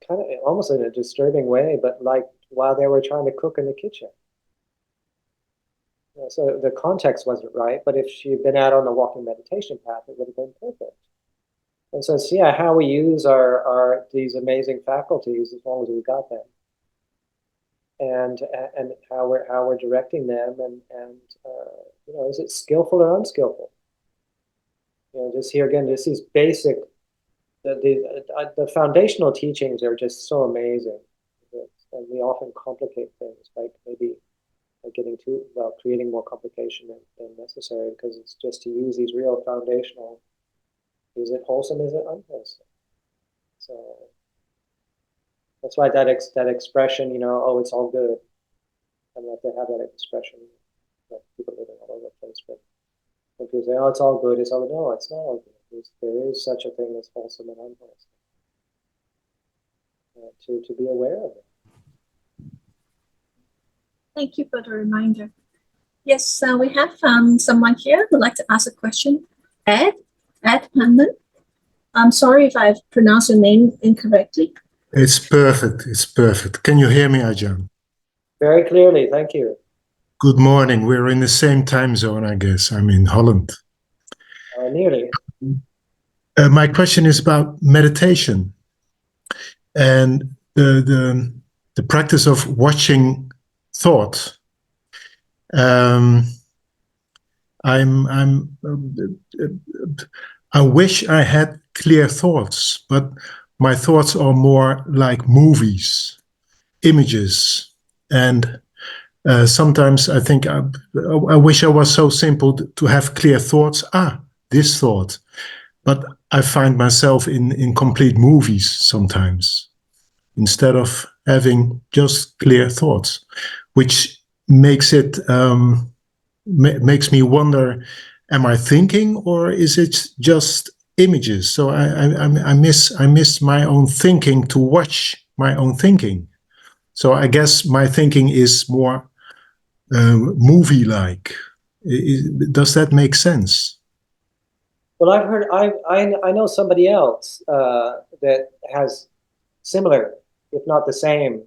kind of almost in a disturbing way, but like while they were trying to cook in the kitchen. So the context wasn't right, but if she'd been out on the walking meditation path, it would have been perfect. And so it's how we use our these amazing faculties, as long as we got them, and how we're directing them, and is it skillful or unskillful? Just here again, just these basic, the foundational teachings are just so amazing, and we often complicate things by maybe getting creating more complication than necessary, because it's just to use these real foundational. Is it wholesome? Is it unwholesome? So that's why that expression, oh, it's all good. I like to have that expression. People living all over the place, but when people say, oh, it's all good, it's all good. No, it's not all good. There is such a thing as wholesome and unwholesome. To be aware of it. Thank you for the reminder. Yes, we have someone here who'd like to ask a question. Ed London. I'm sorry if I've pronounced your name incorrectly. It's perfect. It's perfect. Can you hear me, Ajahn? Very clearly, thank you. Good morning. We're in the same time zone, I guess. I'm in Holland. Nearly. My question is about meditation and the practice of watching thought. I wish I had clear thoughts, but my thoughts are more like movies, images, and sometimes I think I wish I was so simple to have clear thoughts. This thought, but I find myself in complete movies sometimes, instead of having just clear thoughts, which makes it makes me wonder: am I thinking, or is it just images? So I miss my own thinking to watch my own thinking. So I guess my thinking is more movie-like. Does that make sense? Well, I've heard. I know somebody else that has similar, if not the same.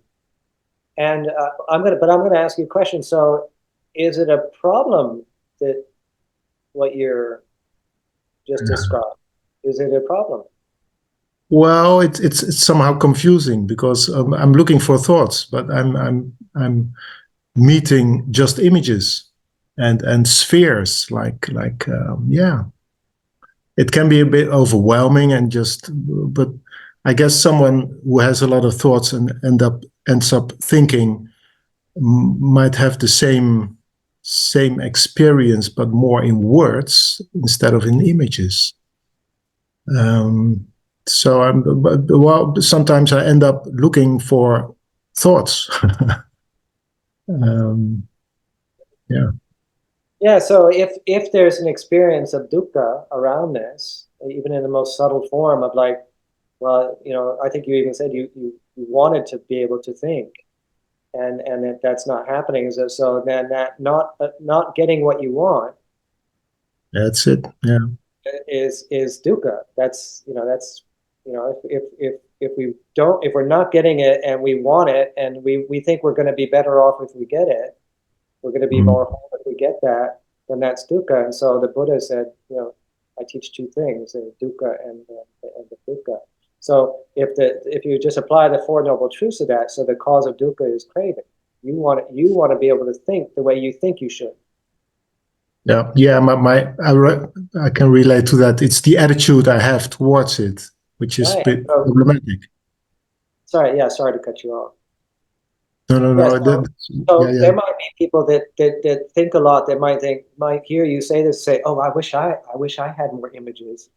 And I'm gonna ask you a question. So, is it a problem that what you're just described? Is it a problem? Well, it's somehow confusing, because I'm looking for thoughts, but I'm meeting just images and spheres, like. it can be a bit overwhelming but I guess someone who has a lot of thoughts and ends up thinking might have the same experience, but more in words instead of in images. Sometimes I end up looking for thoughts. Yeah. Yeah, so if there's an experience of dukkha around this, even in the most subtle form of like, well, I think you even said you wanted to be able to think, and that's not happening. So then that not getting what you want, That's it. Yeah. is dukkha. That's if we're not getting it and we want it and we think we're going to be better off if we get it, we're going to be more whole if we get that, then that's dukkha. And so the Buddha said, I teach two things, dukkha and the dukkha. So if you just apply the Four Noble Truths to that, so the cause of dukkha is craving. You want to be able to think the way you think you should. Yeah, I can relate to that. It's the attitude I have towards it, which is a bit problematic. Sorry to cut you off. No. There might be people that think a lot, that might hear you say this, say, "Oh, I wish I had more images."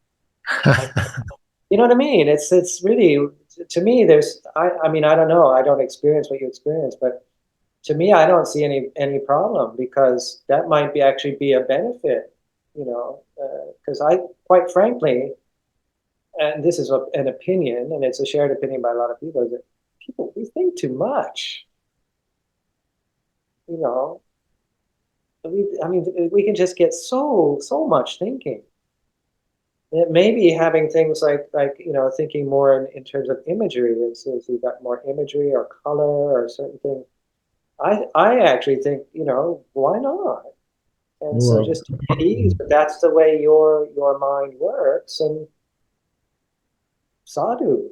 You know what I mean? It's really, to me, I mean, I don't know, I don't experience what you experience, but to me, I don't see any problem, because that might actually be a benefit, because I, quite frankly, and this is an opinion, and it's a shared opinion by a lot of people, is that we think too much. We can just get so much thinking. It may be having things like thinking more in terms of imagery. As you've got more imagery or color or certain things. I actually think, why not? And so just to get ease, but that's the way your mind works, and sadhu,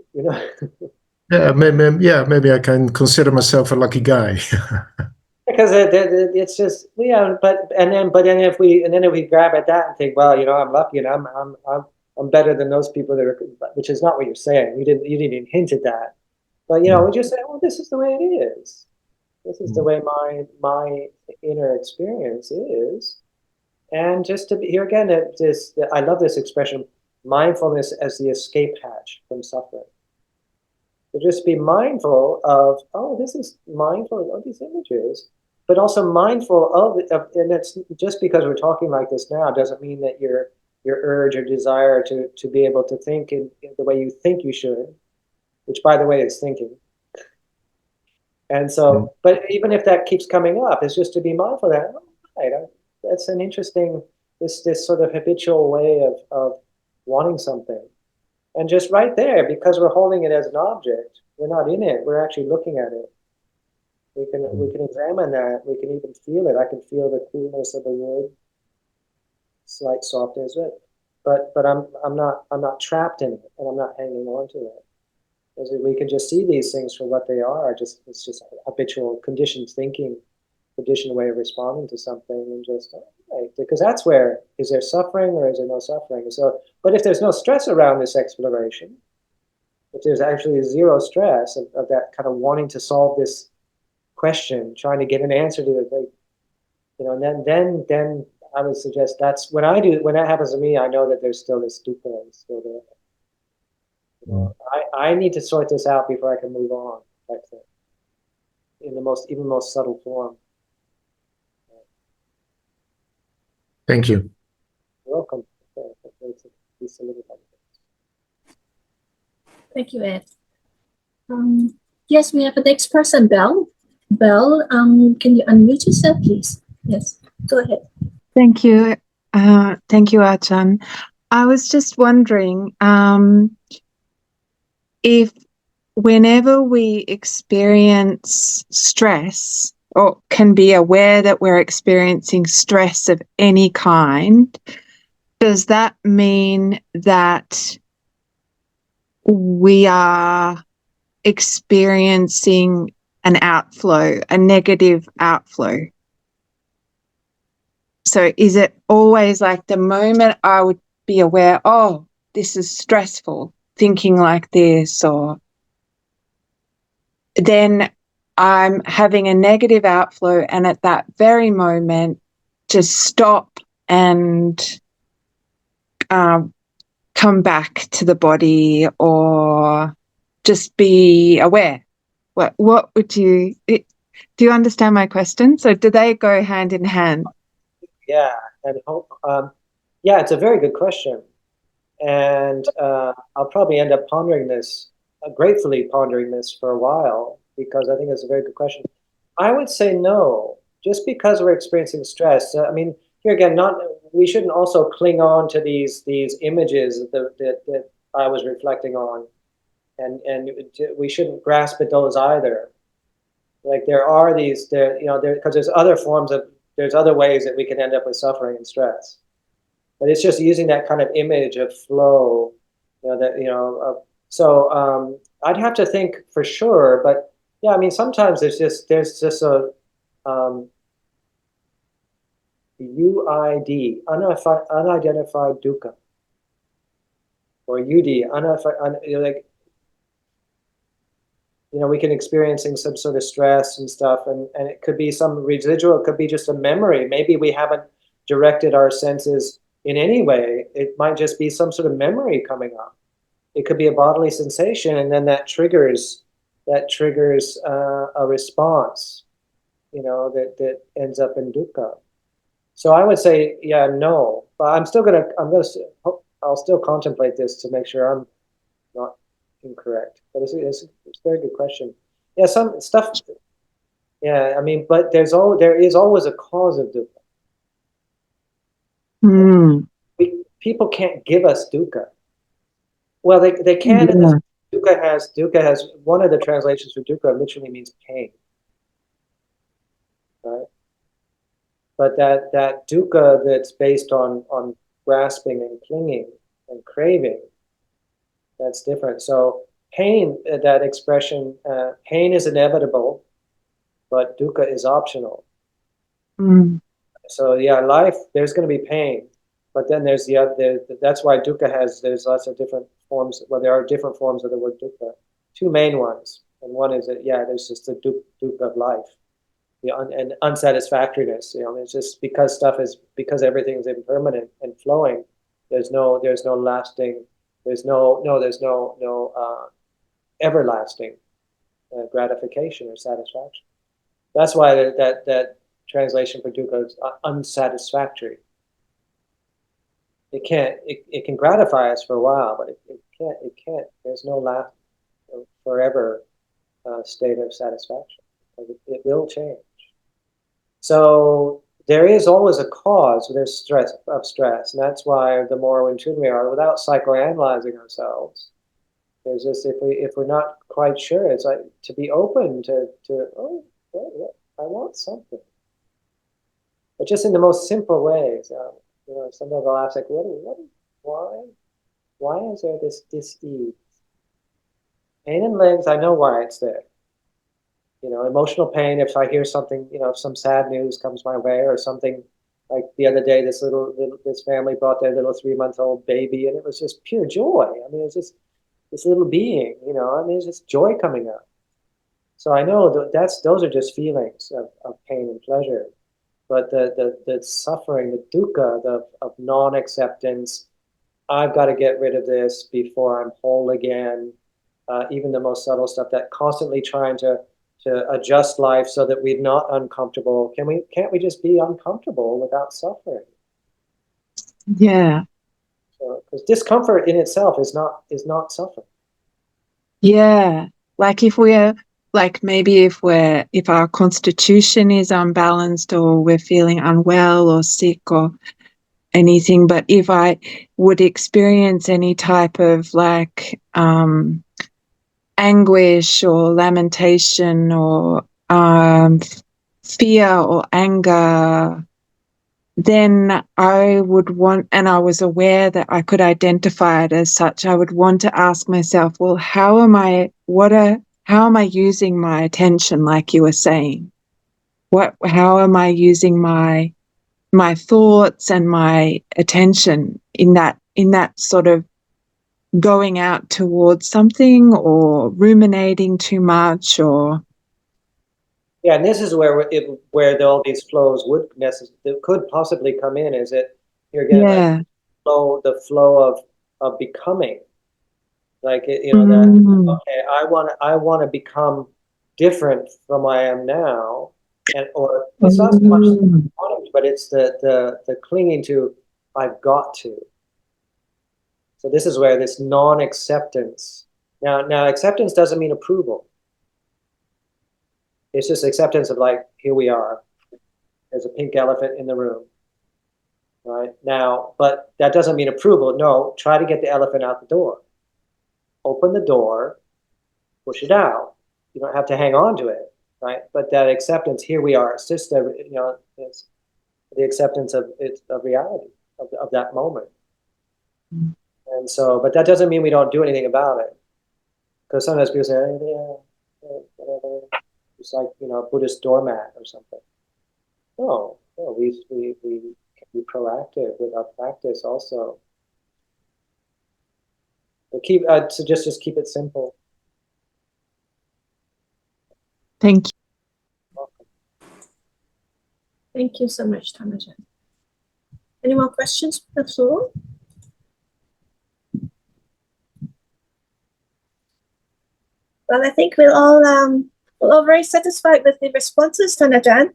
Yeah, maybe I can consider myself a lucky guy. Because it's just, but then if we grab at that and think, well, I'm lucky and I'm better than those people that are, which is not what you're saying. You didn't even hint at that, but we just say, well, this is the way it is. This is the way my inner experience is, and just to be here again, I love this expression, mindfulness as the escape hatch from suffering. So just be mindful of, this is mindful of these images, but also mindful of and it's just because we're talking like this now doesn't mean that your urge or desire to be able to think in the way you think you should, which by the way is thinking. And so, but even if that keeps coming up, it's just to be mindful of that. Right, that's an interesting, this sort of habitual way of wanting something. And just right there, because we're holding it as an object, we're not in it, we're actually looking at it. We can examine that, we can even feel it. I can feel the coolness of the wood, slight softness of it. But I'm not trapped in it, and I'm not hanging on to it. As we can just see these things for what they are. It's just habitual, conditioned thinking, conditioned way of responding to something, and just right, because that's where, is there suffering or is there no suffering? So, but if there's no stress around this exploration, if there's actually zero stress of that kind of wanting to solve this question, trying to get an answer to it, and then I would suggest that's when that happens to me, I know that there's still this dukkha still there. I need to sort this out before I can move on, type thing, in the most subtle form. Thank you. You're welcome. Thank you, Ed. Yes, we have a next person, Belle. Belle, can you unmute yourself, please? Yes, go ahead. Thank you. Thank you, Ajahn. I was just wondering if whenever we experience stress or can be aware that we're experiencing stress of any kind, does that mean that we are experiencing an outflow, a negative outflow? So is it always like the moment I would be aware, oh, this is stressful, thinking like this, or then I'm having a negative outflow, and at that very moment, just stop and come back to the body, or just be aware. What would you, do you understand my question? So do they go hand in hand? Yeah, and yeah, it's a very good question. And I'll probably end up pondering this, gratefully pondering this for a while, because I think it's a very good question. I would say no, just because we're experiencing stress. I mean, here again, we shouldn't also cling on to these images that I was reflecting on, and we shouldn't grasp at those either. Like because there's other ways that we can end up with suffering and stress. But it's just using that kind of image of flow, so I'd have to think for sure, but yeah, I mean, sometimes there's just a UID, unidentified dukkha, or UD, we can experiencing some sort of stress and stuff, and it could be some residual, it could be just a memory. Maybe we haven't directed our senses in any way. It might just be some sort of memory coming up. It could be a bodily sensation, and then that triggers a response, that ends up in dukkha. So I would say, yeah, no, but I'll still contemplate this to make sure I'm not incorrect. But it's a very good question. Yeah, some stuff. Yeah, I mean, but there is always a cause of dukkha. Mm. People can't give us dukkha. Well, they can. Yeah. Dukkha has one of the translations for dukkha literally means pain, right? But that dukkha that's based on grasping and clinging and craving, that's different. So pain, that expression, pain is inevitable, but dukkha is optional. Mm. So yeah, life, there's going to be pain, but then there's that's why dukkha there's lots of different forms. Well, there are different forms of the word dukkha. Two main ones, and one is that there's just the dukkha of life, and unsatisfactoriness. It's just because everything is impermanent and flowing. There's no lasting. There's no everlasting gratification or satisfaction. That's why that translation for dukkha is unsatisfactory. It can gratify us for a while, but it can't. There's no last forever state of satisfaction. It will change. So there is always a cause. There's stress, and that's why the more in tune we are, without psychoanalyzing ourselves, there's just if we're not quite sure, it's like to be open to I want something, but just in the most simple ways. Sometimes I'll ask, like, why is there this dis-ease? Pain in legs, I know why it's there. Emotional pain, if I hear something, if some sad news comes my way, or something like the other day, this family brought their little 3-month-old baby, and it was just pure joy. I mean, it's just this little being, it's just joy coming up. So I know those are just feelings of pain and pleasure. But the suffering, the dukkha of non-acceptance, I've got to get rid of this before I'm whole again. Even the most subtle stuff, that constantly trying to adjust life so that we're not uncomfortable. Can't we just be uncomfortable without suffering? Yeah. Because discomfort in itself is not suffering. Yeah. Like if our constitution is unbalanced, or we're feeling unwell or sick or anything, but if I would experience any type of anguish or lamentation or fear or anger, then I would want, and I was aware that I could identify it as such, I would want to ask myself, well, how am I using my attention, like you were saying? How am I using my thoughts and my attention in that in that sort of going out towards something or ruminating too much or. Yeah, and this is where all these flows could possibly come in. Is it here again, Yeah. like the flow of becoming, like that. Okay, I want to become different from I am now, or it's not so much wanting, but it's the clinging to I've got to. So this is where this non-acceptance. Now acceptance doesn't mean approval. It's just acceptance of like, here we are. There's a pink elephant in the room. Right? Now, but that doesn't mean approval. No, try to get the elephant out the door. Open the door, push it out. You don't have to hang on to it, right? But that acceptance, here we are. It's just it's the acceptance of reality, of that moment. And so, but that doesn't mean we don't do anything about it. Because sometimes people say, whatever. It's like, Buddhist doormat or something. No, we can be proactive with our practice also. But just keep it simple. Thank you. Thank you so much, Tamajan. Any more questions from the floor? Well, I think we're all very satisfied with the responses, Tanajan.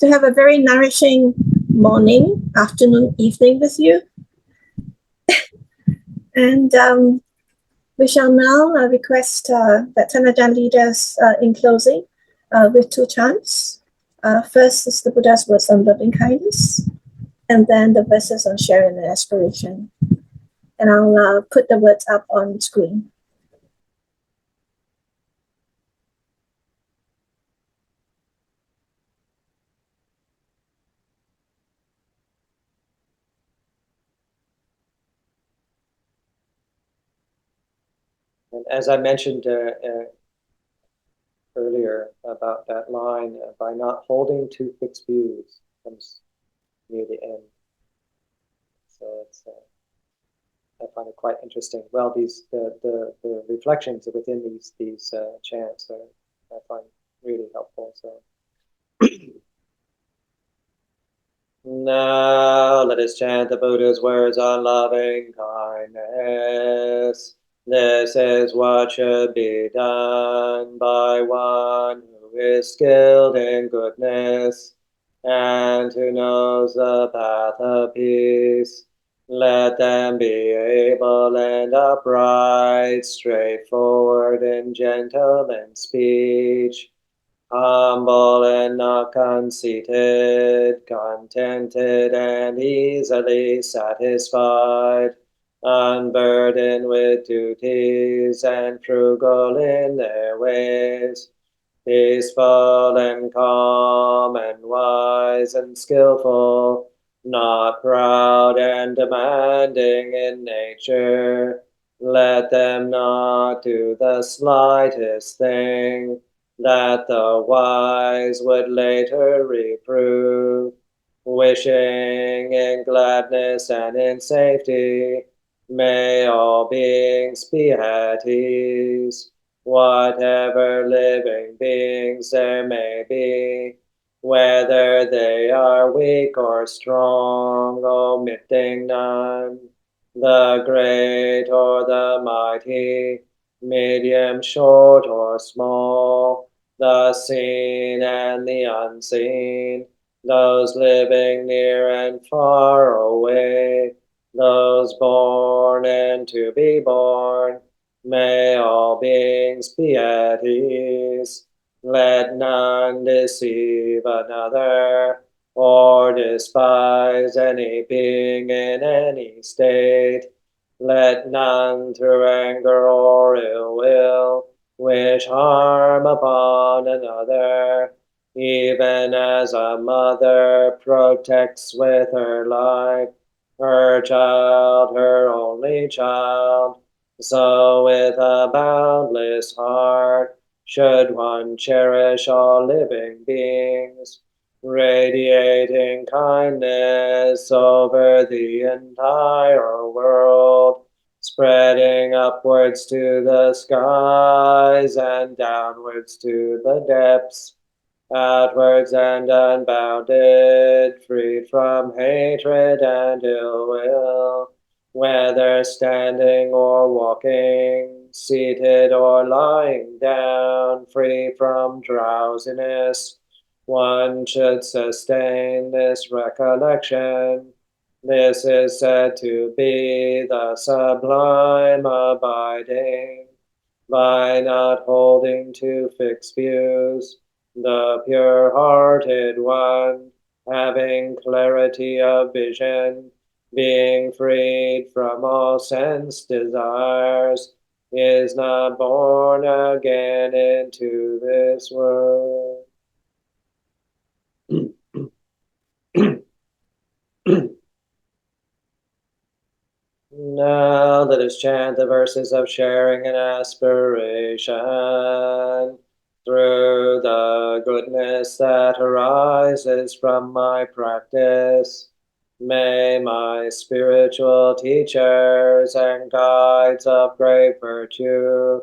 To have a very nourishing morning, afternoon, evening with you. And we shall now request that Tanajan lead us in closing with 2 chants. First is the Buddha's words on loving kindness, and then the verses on sharing and aspiration. And I'll put the words up on screen. And as I mentioned earlier about that line, by not holding to fixed views, comes near the end. So it's I find it quite interesting. Well, the reflections within these chants I find really helpful. So now let us chant the Buddha's words on loving kindness. This is what should be done by one who is skilled in goodness and who knows the path of peace. Let them be able and upright, straightforward and gentle in speech, humble and not conceited, contented and easily satisfied, unburdened with duties and frugal in their ways, peaceful and calm and wise and skillful, not proud and demanding in nature. Let them not do the slightest thing that the wise would later reprove, wishing in gladness and in safety. May all beings be at ease, whatever living beings there may be, whether they are weak or strong, omitting none, the great or the mighty, medium, short, or small, the seen and the unseen, those living near and far away, those born and to be born. May all beings be at ease. Let none deceive another or despise any being in any state. Let none through anger or ill will wish harm upon another, even as a mother protects with her life her child, her only child. So with a boundless heart should one cherish all living beings, radiating kindness over the entire world, spreading upwards to the skies and downwards to the depths, outwards and unbounded, freed from hatred and ill will, whether standing or walking, seated or lying down, free from drowsiness. One should sustain this recollection. This is said to be the sublime abiding. By not holding to fixed views, the pure-hearted one, having clarity of vision, being freed from all sense desires, is not born again into this world. Now let us chant the verses of sharing and aspiration. Through the goodness that arises from my practice, may my spiritual teachers and guides of great virtue,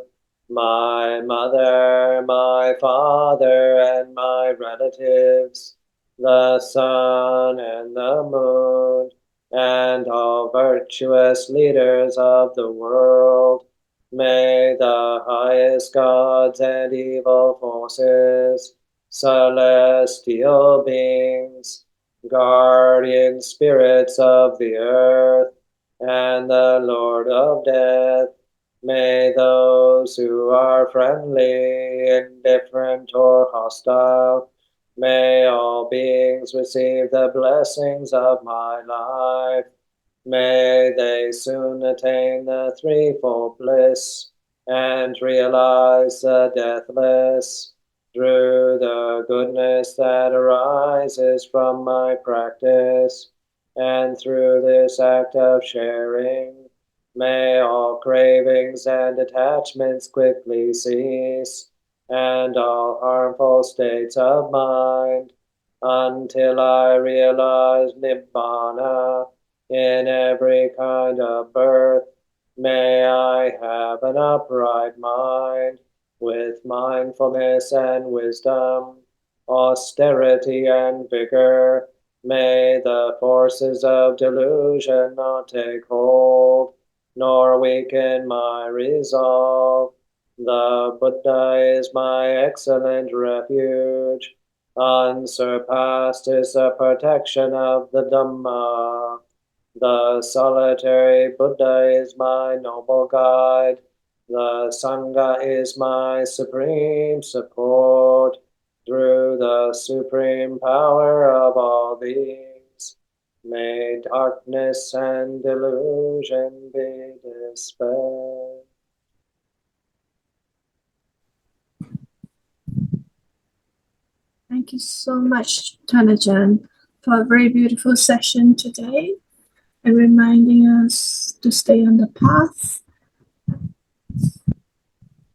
my mother, my father, and my relatives, the sun and the moon, and all virtuous leaders of the world, may the highest gods and evil forces, celestial beings, guardian spirits of the earth, and the Lord of death, may those who are friendly, indifferent, or hostile, may all beings receive the blessings of my life. May they soon attain the threefold bliss and realize the deathless. Through the goodness that arises from my practice, and through this act of sharing, may all cravings and attachments quickly cease, and all harmful states of mind, until I realize Nibbana in every kind of birth. May I have an upright mind, with mindfulness and wisdom, austerity and vigor. May the forces of delusion not take hold, nor weaken my resolve. The Buddha is my excellent refuge. Unsurpassed is the protection of the Dhamma. The solitary Buddha is my noble guide. The Sangha is my supreme support. Through the supreme power of all beings, may darkness and delusion be dispelled. Thank you so much, Tanajan, for a very beautiful session today and reminding us to stay on the path.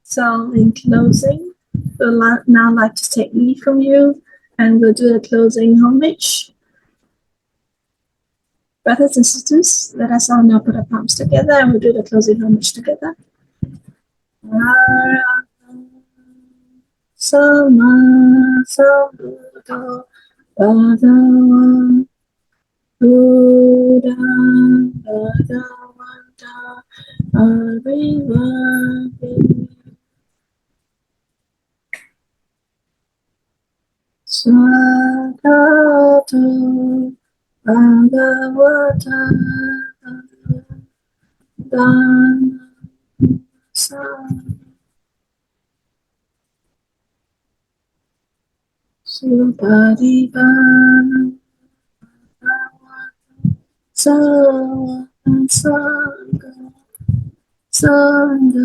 So in closing, we'll now like to take leave from you, and we'll do the closing homage. Brothers and sisters, let us all now put our palms together and we'll do the closing homage together. Sama Sambuddho Bhagavan Buddha Bhagavanta Arivati Swagato Bhagavata Dhamma Supadivana Sawa Sangha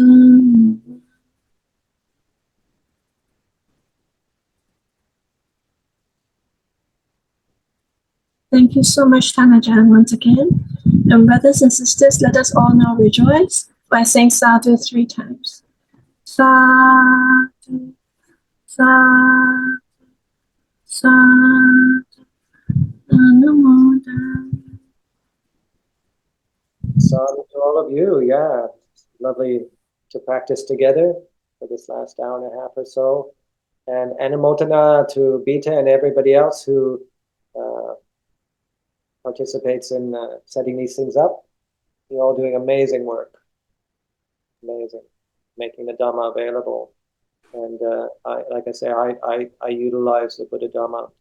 Thank you so much, Tanajan, once again. And brothers and sisters, let us all now rejoice by saying sadhu 3 times. Sadhu, sadhu, Sadhu to all of you. Yeah, lovely to practice together for this last hour and a half or so. And anumodana to Beta and everybody else who participates in setting these things up. You're all doing amazing work. Amazing. Making the Dhamma available. And like I say, I utilize the BuddhaDhamma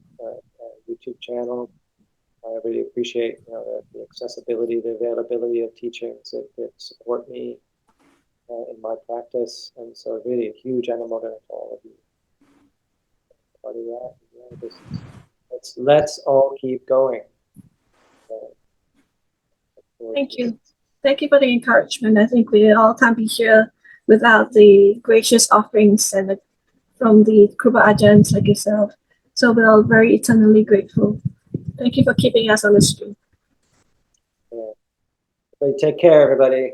YouTube channel. I really appreciate the accessibility, the availability of teachings that support me in my practice. And so really a huge anumodana to all of you. Part of that. Yeah, let's all keep going. Thank you. Thank you for the encouragement. I think we all can't be here without the gracious offerings and from the Kruba Ajahns like yourself. So we're all very eternally grateful. Thank you for keeping us on the stream. Yeah. Take care, everybody.